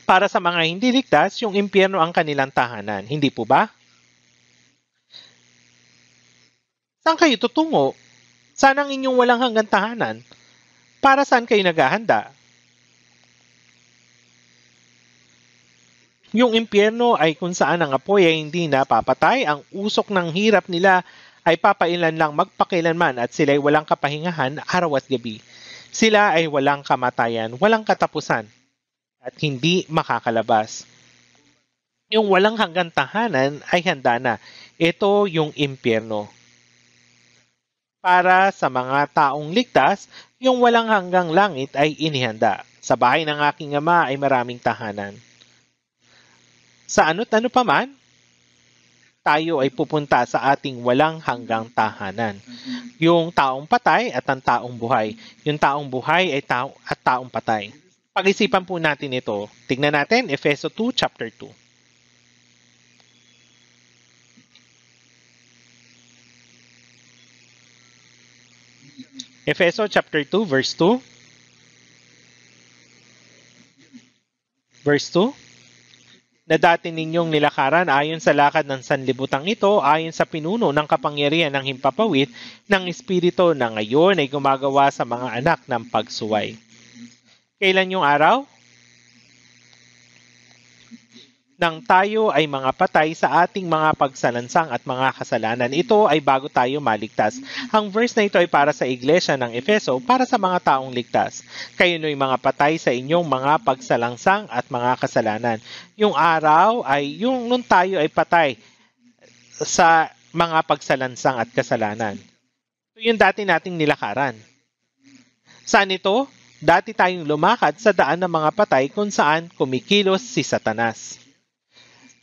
Para sa mga hindi ligtas, yung impyerno ang kanilang tahanan. Hindi po ba? Saan kayo tutungo? Saan ang inyong walang hanggang tahanan? Para saan kayo naghahanda? Yung impyerno ay kung saan ang apoy ay hindi napapatay, ang usok ng hirap nila ay papailan lang magpakilanman at sila'y walang kapahingahan araw at gabi. Sila ay walang kamatayan, walang katapusan, at hindi makakalabas. Yung walang hanggang tahanan ay handa na. Ito yung impyerno. Para sa mga taong ligtas, yung walang hanggang langit ay inihanda. Sa bahay ng aking ama ay maraming tahanan. Sa ano't ano pa man, tayo ay pupunta sa ating walang hanggang tahanan. Yung taong patay at ang taong buhay. Yung taong buhay ay taong patay. Pag-isipan po natin ito. Tignan natin, Efeso 2, chapter 2. Efeso chapter 2, verse 2. Verse 2. Na dati ninyong nilakaran ayon sa lakad ng sanlibutang ito, ayon sa pinuno ng kapangyarihan ng himpapawid ng Espiritu na ngayon ay gumagawa sa mga anak ng pagsuway. Kailan yung araw? nang tayo ay mga patay sa ating mga pagsalansang at mga kasalanan. Ito ay bago tayo maligtas. Ang verse na ito ay para sa iglesia ng Efeso, para sa mga taong ligtas. Kayo no'y mga patay sa inyong mga pagsalansang at mga kasalanan. Yung araw ay yung nung tayo ay patay sa mga pagsalansang at kasalanan. Ito yung dati nating nilakaran. Saan ito? Dati tayong lumakad sa daan ng mga patay kung saan kumikilos si Satanas,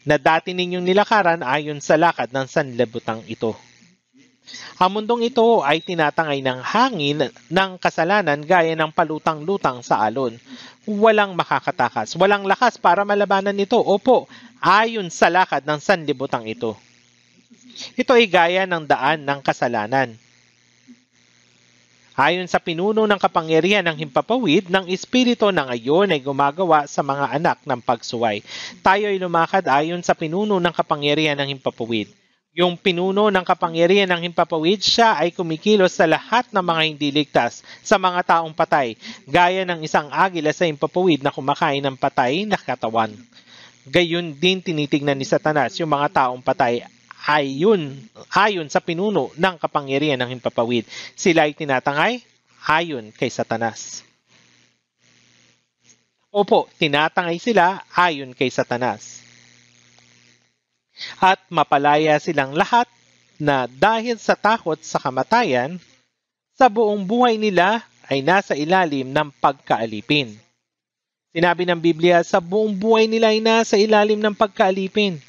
na dati ninyong nilakaran ayon sa lakad ng sanlibutan ito. Ang mundong ito ay tinatangay ng hangin ng kasalanan gaya ng palutang-lutang sa alon. Walang makakatakas, walang lakas para malabanan ito. Opo, ayon sa lakad ng sanlibutan ito. Ito ay gaya ng daan ng kasalanan. Ayon sa pinuno ng kapangyarihan ng himpapawid, ng espiritu na ngayon ay gumagawa sa mga anak ng pagsuway. Tayo ay lumakad ayon sa pinuno ng kapangyarihan ng himpapawid. Yung pinuno ng kapangyarihan ng himpapawid, siya ay kumikilos sa lahat ng mga hindi ligtas, sa mga taong patay, gaya ng isang agila sa himpapawid na kumakain ng patay na katawan. Gayon din tinitignan ni Satanas yung mga taong patay ayon sa pinuno ng kapangyarihan ng himpapawid. Sila ay tinatangay ayon kay Satanas. Opo, tinatangay sila ayon kay Satanas. At mapalaya silang lahat na dahil sa takot sa kamatayan, sa buong buhay nila ay nasa ilalim ng pagkaalipin. Sinabi ng Biblia, sa buong buhay nila ay nasa ilalim ng pagkaalipin.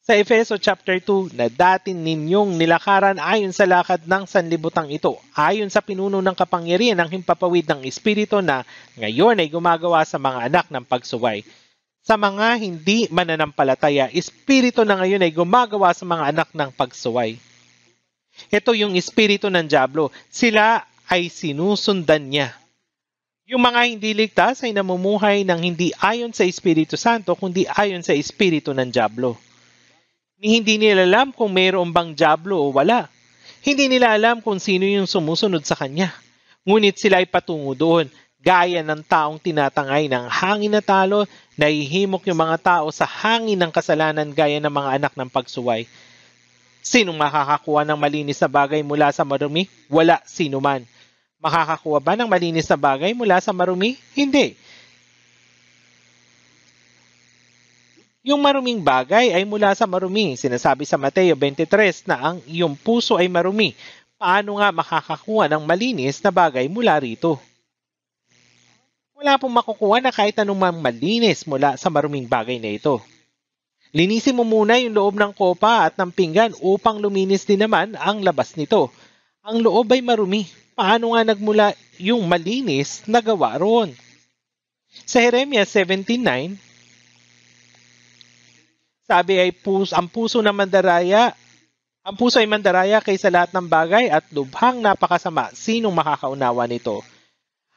Sa Efeso chapter 2, na dati ninyong nilakaran ayon sa lakad ng sanlibutan ito, ayon sa pinuno ng kapangyarihan ng himpapawid ng Espiritu na ngayon ay gumagawa sa mga anak ng pagsuway. Sa mga hindi mananampalataya, Espiritu na ngayon ay gumagawa sa mga anak ng pagsuway. Ito yung espiritu ng dyablo. Sila ay sinusundan niya. Yung mga hindi ligtas ay namumuhay ng hindi ayon sa Espiritu Santo, kundi ayon sa espiritu ng dyablo. Hindi nila alam kung mayroon bang dyablo o wala. Hindi nila alam kung sino yung sumusunod sa kanya. Ngunit sila ay patungo doon, gaya ng taong tinatangay ng hangin na talo, nahihimok yung mga tao sa hangin ng kasalanan gaya ng mga anak ng pagsuway. Sinong makakakuha ng malinis na bagay mula sa marumi? Wala sino man. Makakakuha ba ng malinis na bagay mula sa marumi? Hindi. Yung maruming bagay ay mula sa marumi. Sinasabi sa Mateo 23 na ang iyong puso ay marumi. Paano nga makakakuha ng malinis na bagay mula rito? Wala pong makukuha na kahit anong malinis mula sa maruming bagay na ito. Linisin mo muna yung loob ng kopa at ng pinggan upang luminis din naman ang labas nito. Ang loob ay marumi. Paano nga nagmula yung malinis na gawa roon? Sa Jeremiah 17:9, sabi ay ang puso ay mandaraya kaysa lahat ng bagay at lubhang napakasama. Sinong makakaunawa nito?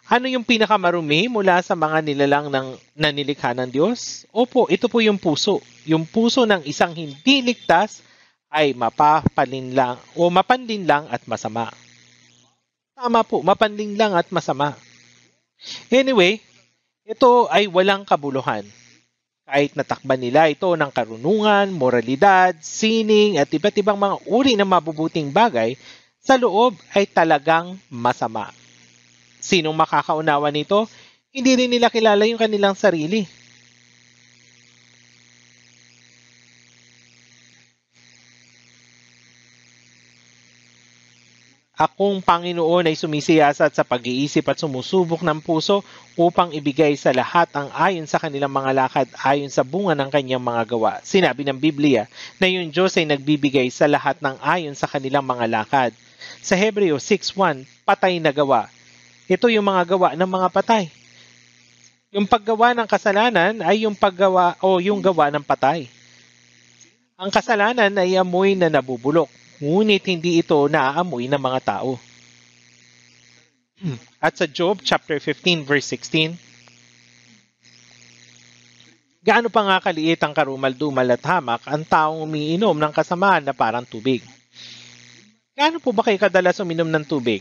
Ano yung pinakamarumi mula sa mga nilalang ng nanilikha ng Diyos? Opo, ito po yung puso. Yung puso ng isang hindi ligtas ay mapanlin lang at masama. Tama po, mapanlin lang at masama. Anyway, ito ay walang kabuluhan. Kahit natakban nila ito ng karunungan, moralidad, sining at iba't ibang mga uri ng mabubuting bagay, sa loob ay talagang masama. Sinong makakaunawa nito? Hindi rin nila kilala yung kanilang sarili. Akong Panginoon ay sumisiyasat sa pag-iisip at sumusubok ng puso upang ibigay sa lahat ang ayon sa kanilang mga lakad ayon sa bunga ng kanyang mga gawa. Sinabi ng Biblia na yung Diyos ay nagbibigay sa lahat ng ayon sa kanilang mga lakad. Sa Hebreo 6:1, patay na gawa. Ito yung mga gawa ng mga patay. Yung paggawa ng kasalanan ay yung paggawa o yung gawa ng patay. Ang kasalanan ay amoy na nabubulok. Ngunit hindi ito naaamoy ng mga tao. At sa Job chapter 15 verse 16, gaano pa nga kaliit ang karumal-dumal at hamak ang taong umiinom ng kasamaan na parang tubig? Gaano po ba kayo kadalas uminom ng tubig?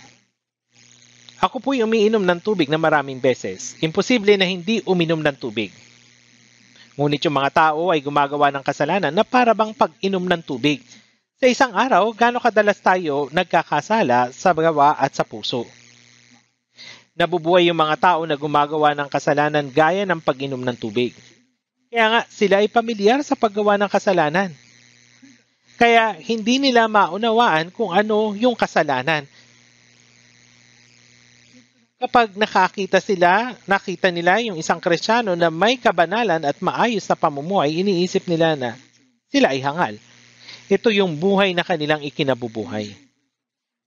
Ako po'y umiinom ng tubig na maraming beses. Imposible na hindi uminom ng tubig. Ngunit yung mga tao ay gumagawa ng kasalanan na para bang pag-inom ng tubig. Sa isang araw, gaano kadalas tayo nagkakasala sa gawa at sa puso? Nabubuhay yung mga tao na gumagawa ng kasalanan gaya ng pag-inom ng tubig. Kaya nga, sila ay pamilyar sa paggawa ng kasalanan. Kaya hindi nila maunawaan kung ano yung kasalanan. Kapag nakita nila yung isang Kristiyano na may kabanalan at maayos na pamumuhay, iniisip nila na sila ay hangal. Ito yung buhay na kanilang ikinabubuhay.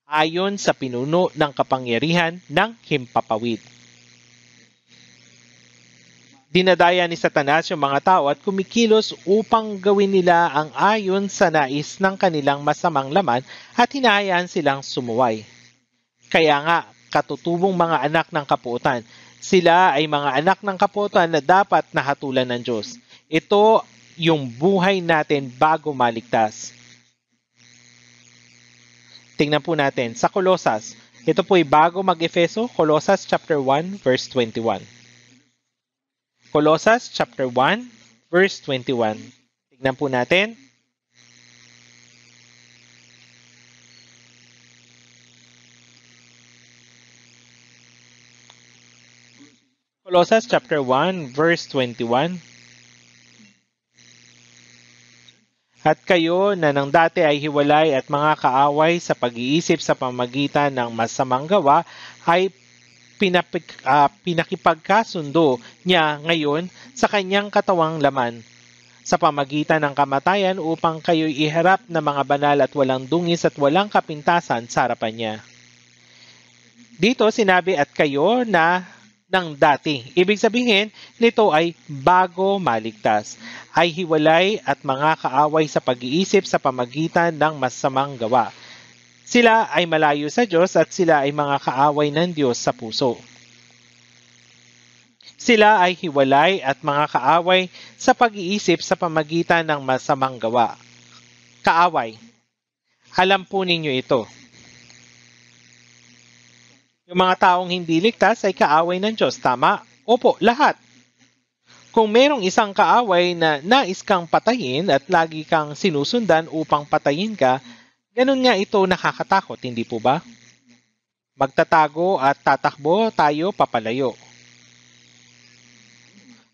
Ayon sa pinuno ng kapangyarihan ng himpapawid. Dinadaya ni Satanas yung mga tao at kumikilos upang gawin nila ang ayon sa nais ng kanilang masamang laman at hinahayaan silang sumuway. Kaya nga, katutubong mga anak ng kapuutan. Sila ay mga anak ng kapuutan na dapat nahatulan ng Diyos. Ito yung buhay natin bago maligtas. Tingnan po natin sa Kolosas. Ito po ay bago mag-Efeso, Kolosas chapter 1 verse 21. Kolosas chapter 1 verse 21. Tingnan po natin. Colossus chapter 1 verse 21. At kayo na nang dati ay hiwalay at mga kaaway sa pag-iisip sa pamagitan ng masamang gawa ay pinakipagkasundo niya ngayon sa kanyang katawang laman sa pamagitan ng kamatayan upang kayo'y iharap na mga banal at walang dungis at walang kapintasan sa harapan niya. Dito sinabi at kayo na ng dati. Ibig sabihin, nito ay bago maligtas. Ay hiwalay at mga kaaway sa pag-iisip sa pamagitan ng masamang gawa. Sila ay malayo sa Diyos at sila ay mga kaaway ng Diyos sa puso. Sila ay hiwalay at mga kaaway sa pag-iisip sa pamagitan ng masamang gawa. Kaaway. Alam po ninyo ito. Yung mga taong hindi ligtas ay kaaway ng Diyos. Tama? Opo, lahat. Kung merong isang kaaway na nais kang patayin at lagi kang sinusundan upang patayin ka, ganun nga ito nakakatakot, hindi po ba? Magtatago at tatakbo tayo papalayo.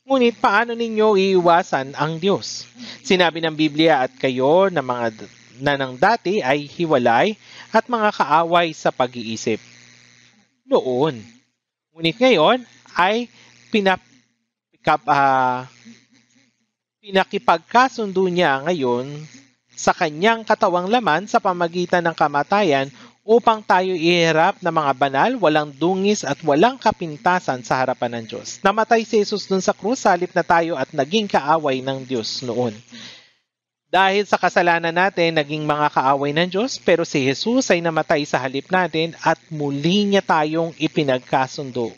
Ngunit paano ninyo iiwasan ang Diyos? Sinabi ng Biblia at kayo na mga nanang dati ay hiwalay at mga kaaway sa pag-iisip. Noon. Ngunit ngayon ay pinakipagkasundo niya ngayon sa kanyang katawang laman sa pamagitan ng kamatayan upang tayo iharap na mga banal, walang dungis at walang kapintasan sa harapan ng Diyos. Namatay si Jesus dun sa krus, halip na tayo at naging kaaway ng Diyos noon. Dahil sa kasalanan natin, naging mga kaaway ng Diyos, pero si Jesus ay namatay sa halip natin at muli niya tayong ipinagkasundo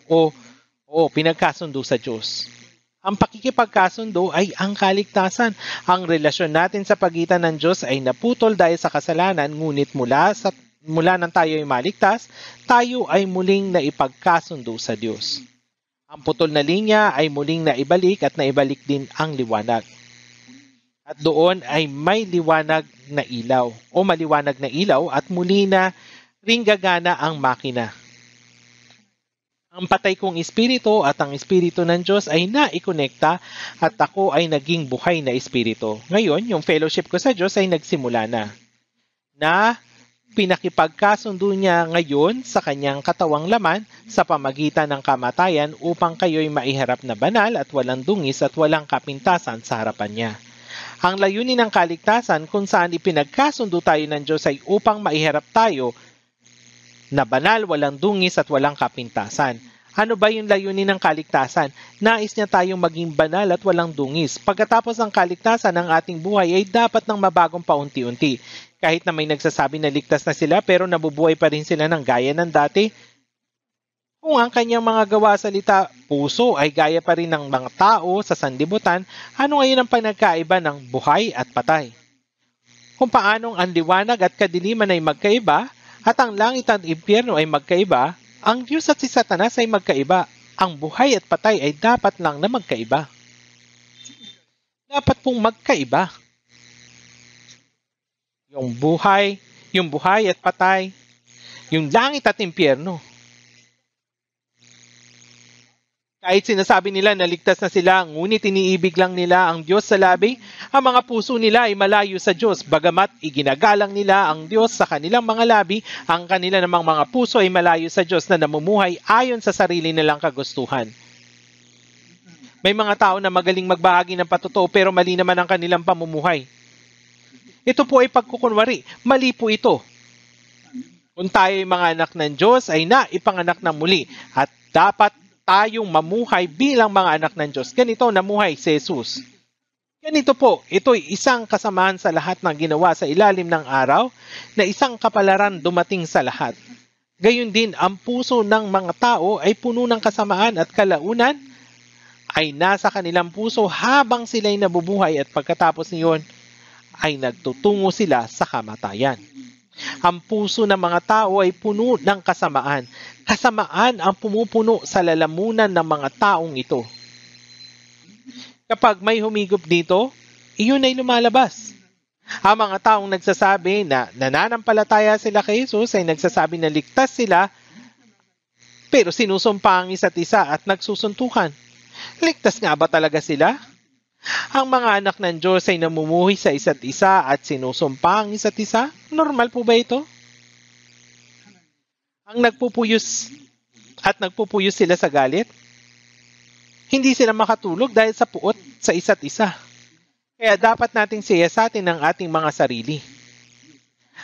pinagkasundo sa Diyos. Ang pakikipagkasundo ay ang kaligtasan. Ang relasyon natin sa pagitan ng Diyos ay naputol dahil sa kasalanan, ngunit mula nang tayo ay maligtas, tayo ay muling naipagkasundo sa Diyos. Ang putol na linya ay muling naibalik at naibalik din ang liwanag. At doon ay may liwanag na ilaw o maliwanag na ilaw at muli na ring gagana ang makina. Ang patay kong espiritu at ang espiritu ng Diyos ay naikonekta at ako ay naging buhay na espiritu. Ngayon, yung fellowship ko sa Diyos ay nagsimula na pinakipagkasundo niya ngayon sa kanyang katawang laman sa pamagitan ng kamatayan upang kayo'y maiharap na banal at walang dungis at walang kapintasan sa harapan niya. Ang layunin ng kaligtasan kung saan ipinagkasundo tayo ng Diyos ay upang maiharap tayo na banal, walang dungis at walang kapintasan. Ano ba yung layunin ng kaligtasan? Nais niya tayong maging banal at walang dungis. Pagkatapos ng kaligtasan, ang ating buhay ay dapat ng mabagong paunti-unti. Kahit na may nagsasabi na ligtas na sila pero nabubuhay pa rin sila ng gaya ng dati. Kung ang kanyang mga gawa salita puso ay gaya pa rin ng mga tao sa sanlibutan, ano ngayon ang pinagkaiba ng buhay at patay? Kung paanong ang liwanag at kadiliman ay magkaiba at ang langit at impyerno ay magkaiba, ang Diyos at si Satanas ay magkaiba. Ang buhay at patay ay dapat lang na magkaiba. dapat pong magkaiba. Yung buhay at patay, yung langit at impyerno. Kahit sinasabi nila na ligtas na sila, ngunit iniibig lang nila ang Diyos sa labi, ang mga puso nila ay malayo sa Diyos. Bagamat iginagalang nila ang Diyos sa kanilang mga labi, ang kanila namang mga puso ay malayo sa Diyos na namumuhay ayon sa sarili nilang kagustuhan. May mga tao na magaling magbahagi ng patotoo pero mali naman ang kanilang pamumuhay. Ito po ay pagkukunwari. Mali po ito. Kung tayo ay mga anak ng Diyos ay naipanganak na muli at dapat tayong mamuhay bilang mga anak ng Diyos. Ganito namuhay si Jesus. Ganito po, ito'y isang kasamaan sa lahat ng ginawa sa ilalim ng araw na isang kapalaran dumating sa lahat. Gayon din, ang puso ng mga tao ay puno ng kasamaan at kalaunan ay nasa kanilang puso habang sila'y nabubuhay at pagkatapos niyon ay nagtutungo sila sa kamatayan. Ang puso ng mga tao ay puno ng kasamaan. Kasamaan ang pumupuno sa lalamunan ng mga taong ito. Kapag may humigop dito, iyon ay lumalabas. Ang mga taong nagsasabi na nananampalataya sila kay Jesus ay nagsasabi na ligtas sila, pero sinusumpa ang isa't isa at nagsusuntukan. Ligtas nga ba talaga sila? Ang mga anak ng Diyos ay namumuhay sa isa't isa at sinusumpa ang isa't isa? Normal po ba ito? Ang nagpupuyos sila sa galit? Hindi sila makatulog dahil sa puot sa isa't isa. Kaya dapat nating siyasatin ang ating mga sarili.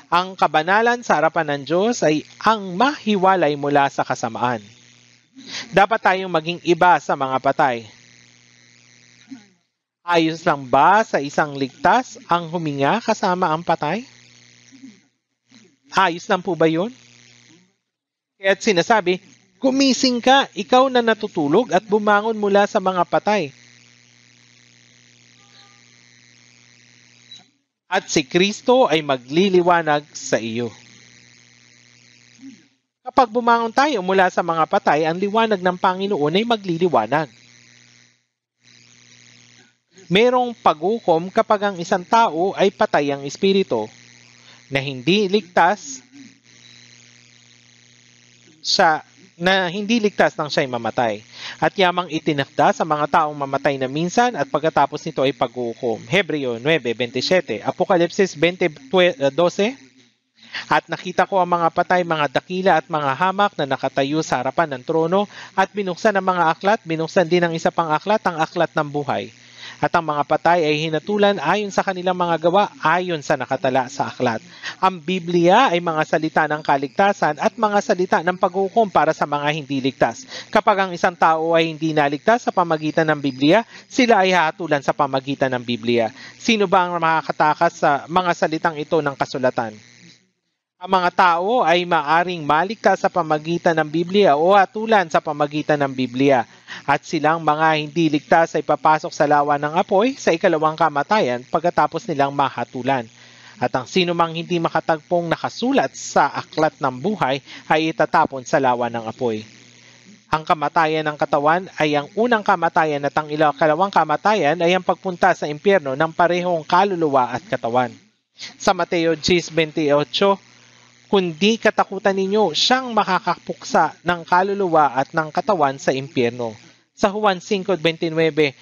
Ang kabanalan sa harapan ng Diyos ay ang mahiwalay mula sa kasamaan. Dapat tayong maging iba sa mga patay. Ayos lang ba sa isang ligtas ang huminga kasama ang patay? Ayos lang po ba yun? Kaya't sinasabi, gumising ka, ikaw na natutulog at bumangon mula sa mga patay. At si Kristo ay magliliwanag sa iyo. Kapag bumangon tayo mula sa mga patay, ang liwanag ng Panginoon ay magliliwanag. Merong paghukom kapag ang isang tao ay patay ang espiritu na hindi ligtas nang siya'y mamatay. At yamang itinakda sa mga taong mamatay na minsan at pagkatapos nito ay paghukom. Hebreo 9:27, Apokalipsis 20:12. At nakita ko ang mga patay, mga dakila at mga hamak na nakatayo sa harapan ng trono at binuksan ang mga aklat, binuksan din ang isa pang aklat, ang aklat ng buhay. At ang mga patay ay hinatulan ayon sa kanilang mga gawa, ayon sa nakatala sa aklat. Ang Biblia ay mga salita ng kaligtasan at mga salita ng paghukom para sa mga hindi ligtas. Kapag ang isang tao ay hindi naligtas sa pamagitan ng Biblia, sila ay hahatulan sa pamagitan ng Biblia. Sino ba ang makakatakas sa mga salitang ito ng kasulatan? Ang mga tao ay maaring maligtas sa pamagitan ng Biblia o hatulan sa pamagitan ng Biblia. At silang mga hindi ligtas ay papasok sa lawa ng apoy sa ikalawang kamatayan pagkatapos nilang mahatulan. At ang sino mang hindi makatagpong nakasulat sa aklat ng buhay ay itatapon sa lawa ng apoy. Ang kamatayan ng katawan ay ang unang kamatayan at ang ikalawang kamatayan ay ang pagpunta sa impyerno ng parehong kaluluwa at katawan. Sa Mateo 10:28, kundi katakutan ninyo siyang makakapuksa ng kaluluwa at ng katawan sa impyerno. Sa Juan 5:29,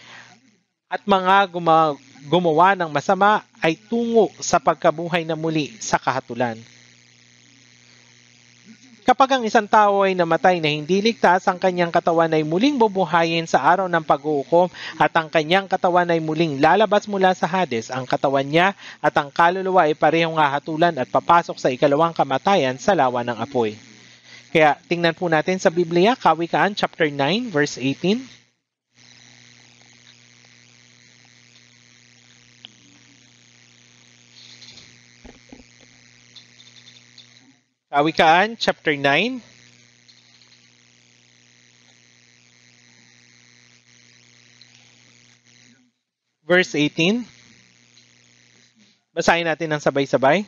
at mga gumawa ng masama ay tungo sa pagkabuhay na muli sa kahatulan. Kapag ang isang tao ay namatay na hindi ligtas, ang kanyang katawan ay muling bubuhayin sa araw ng pag-uukom at ang kanyang katawan ay muling lalabas mula sa Hades. Ang katawan niya at ang kaluluwa ay parehong hahatulan at papasok sa ikalawang kamatayan sa lawa ng apoy. Kaya tingnan po natin sa Biblia, Kawikaan chapter 9 verse 18. Kawikaan chapter 9 verse 18. Basahin natin ng sabay-sabay.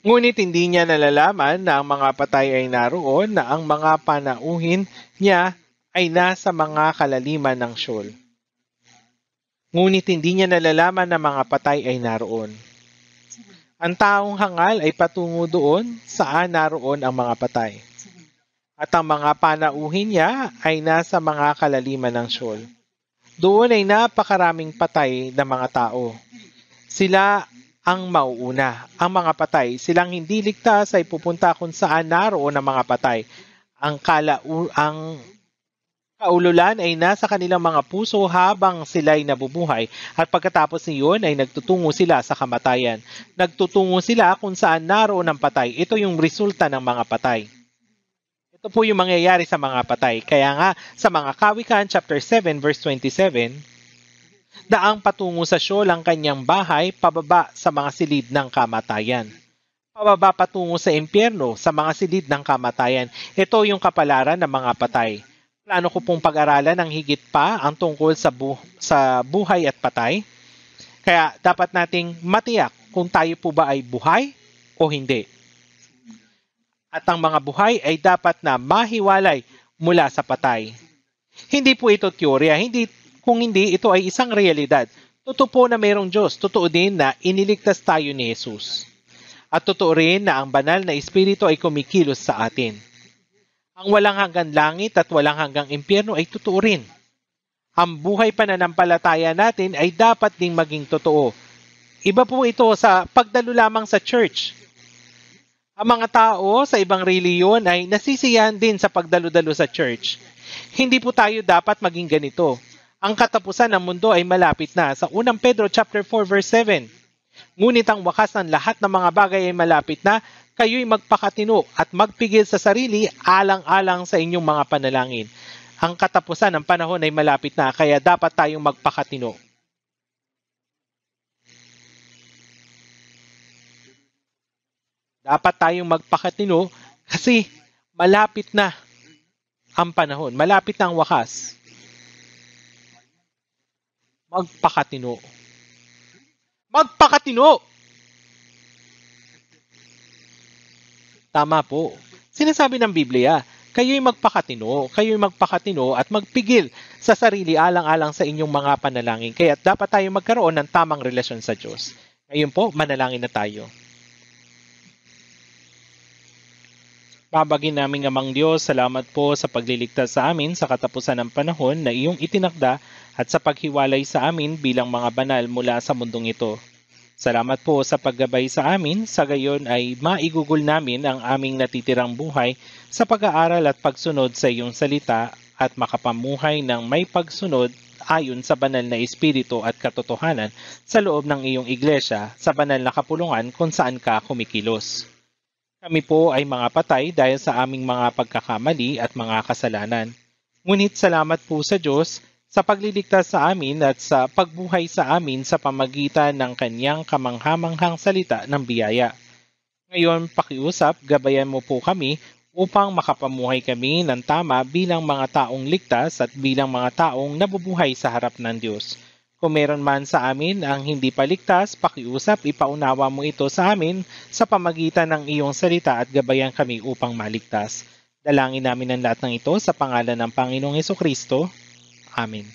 Ngunit hindi niya nalalaman na ang mga patay ay naroon, na ang mga panauhin niya ay nasa mga kalaliman ng Sheol. Ngunit hindi niya nalalaman na mga patay ay naroon. Ang taong hangal ay patungo doon saan naroon ang mga patay. At ang mga panauhin niya ay nasa mga kalaliman ng Sheol. Doon ay napakaraming patay na mga tao. Sila ang mauuna, ang mga patay. Silang hindi ligtas ay pupunta kung saan naroon ang mga patay. Ang kaululan ay nasa kanilang mga puso habang sila'y nabubuhay at pagkatapos niyon ay nagtutungo sila sa kamatayan. Nagtutungo sila kung saan naroon ang patay. Ito yung resulta ng mga patay. Ito po yung mangyayari sa mga patay. Kaya nga sa mga Kawikaan chapter 7 verse 27, daang patungo sa Sheol ang kanyang bahay pababa sa mga silid ng kamatayan. Pababa patungo sa impyerno sa mga silid ng kamatayan. Ito yung kapalaran ng mga patay. Plano ko pong pag-aralan ng higit pa ang tungkol sa buhay at patay. Kaya dapat nating matiyak kung tayo po ba ay buhay o hindi. At ang mga buhay ay dapat na mahiwalay mula sa patay. Hindi po ito teorya, kung hindi ito ay isang realidad. Totoo po na mayroong Diyos, totoo din na iniligtas tayo ni Jesus. At totoo rin na ang banal na Espiritu ay kumikilos sa atin. Ang walang hanggang langit at walang hanggang impyerno ay totoo rin. Ang buhay pananampalataya natin ay dapat ding maging totoo. Iba po ito sa pagdalo lamang sa church. Ang mga tao sa ibang reliyon ay nasisiyahan din sa pagdalo-dalo sa church. Hindi po tayo dapat maging ganito. Ang katapusan ng mundo ay malapit na sa 1 Pedro chapter 4 verse 7. Ngunit ang wakas ng lahat ng mga bagay ay malapit na, kayo'y magpakatino at magpigil sa sarili alang-alang sa inyong mga panalangin. Ang katapusan ng panahon ay malapit na, kaya dapat tayong magpakatino. Dapat tayong magpakatino kasi malapit na ang panahon. Malapit na ang wakas. Magpakatino. Magpakatino! Tama po. Sinasabi ng Biblia, kayo'y magpakatino at magpigil sa sarili alang-alang sa inyong mga panalangin. Kaya dapat tayo magkaroon ng tamang relasyon sa Diyos. Ngayon po, manalangin na tayo. Babagin namin Amang Diyos, salamat po sa pagliligtas sa amin sa katapusan ng panahon na iyong itinakda at sa paghiwalay sa amin bilang mga banal mula sa mundong ito. Salamat po sa paggabay sa amin, sa gayon ay maigugol namin ang aming natitirang buhay sa pag-aaral at pagsunod sa iyong salita at makapamuhay ng may pagsunod ayon sa banal na espiritu at katotohanan sa loob ng iyong iglesia sa banal na kapulungan kung saan ka kumikilos. Kami po ay mga patay dahil sa aming mga pagkakamali at mga kasalanan. Ngunit salamat po sa Diyos sa pagliligtas sa amin at sa pagbuhay sa amin sa pamagitan ng kanyang kamanghamanghang salita ng biyaya. Ngayon, pakiusap, gabayan mo po kami upang makapamuhay kami ng tama bilang mga taong ligtas at bilang mga taong nabubuhay sa harap ng Diyos. Kung meron man sa amin ang hindi paligtas, pakiusap, ipaunawa mo ito sa amin sa pamagitan ng iyong salita at gabayan kami upang maligtas. Dalangin namin ang lahat ng ito sa pangalan ng Panginoong Hesukristo. Amen.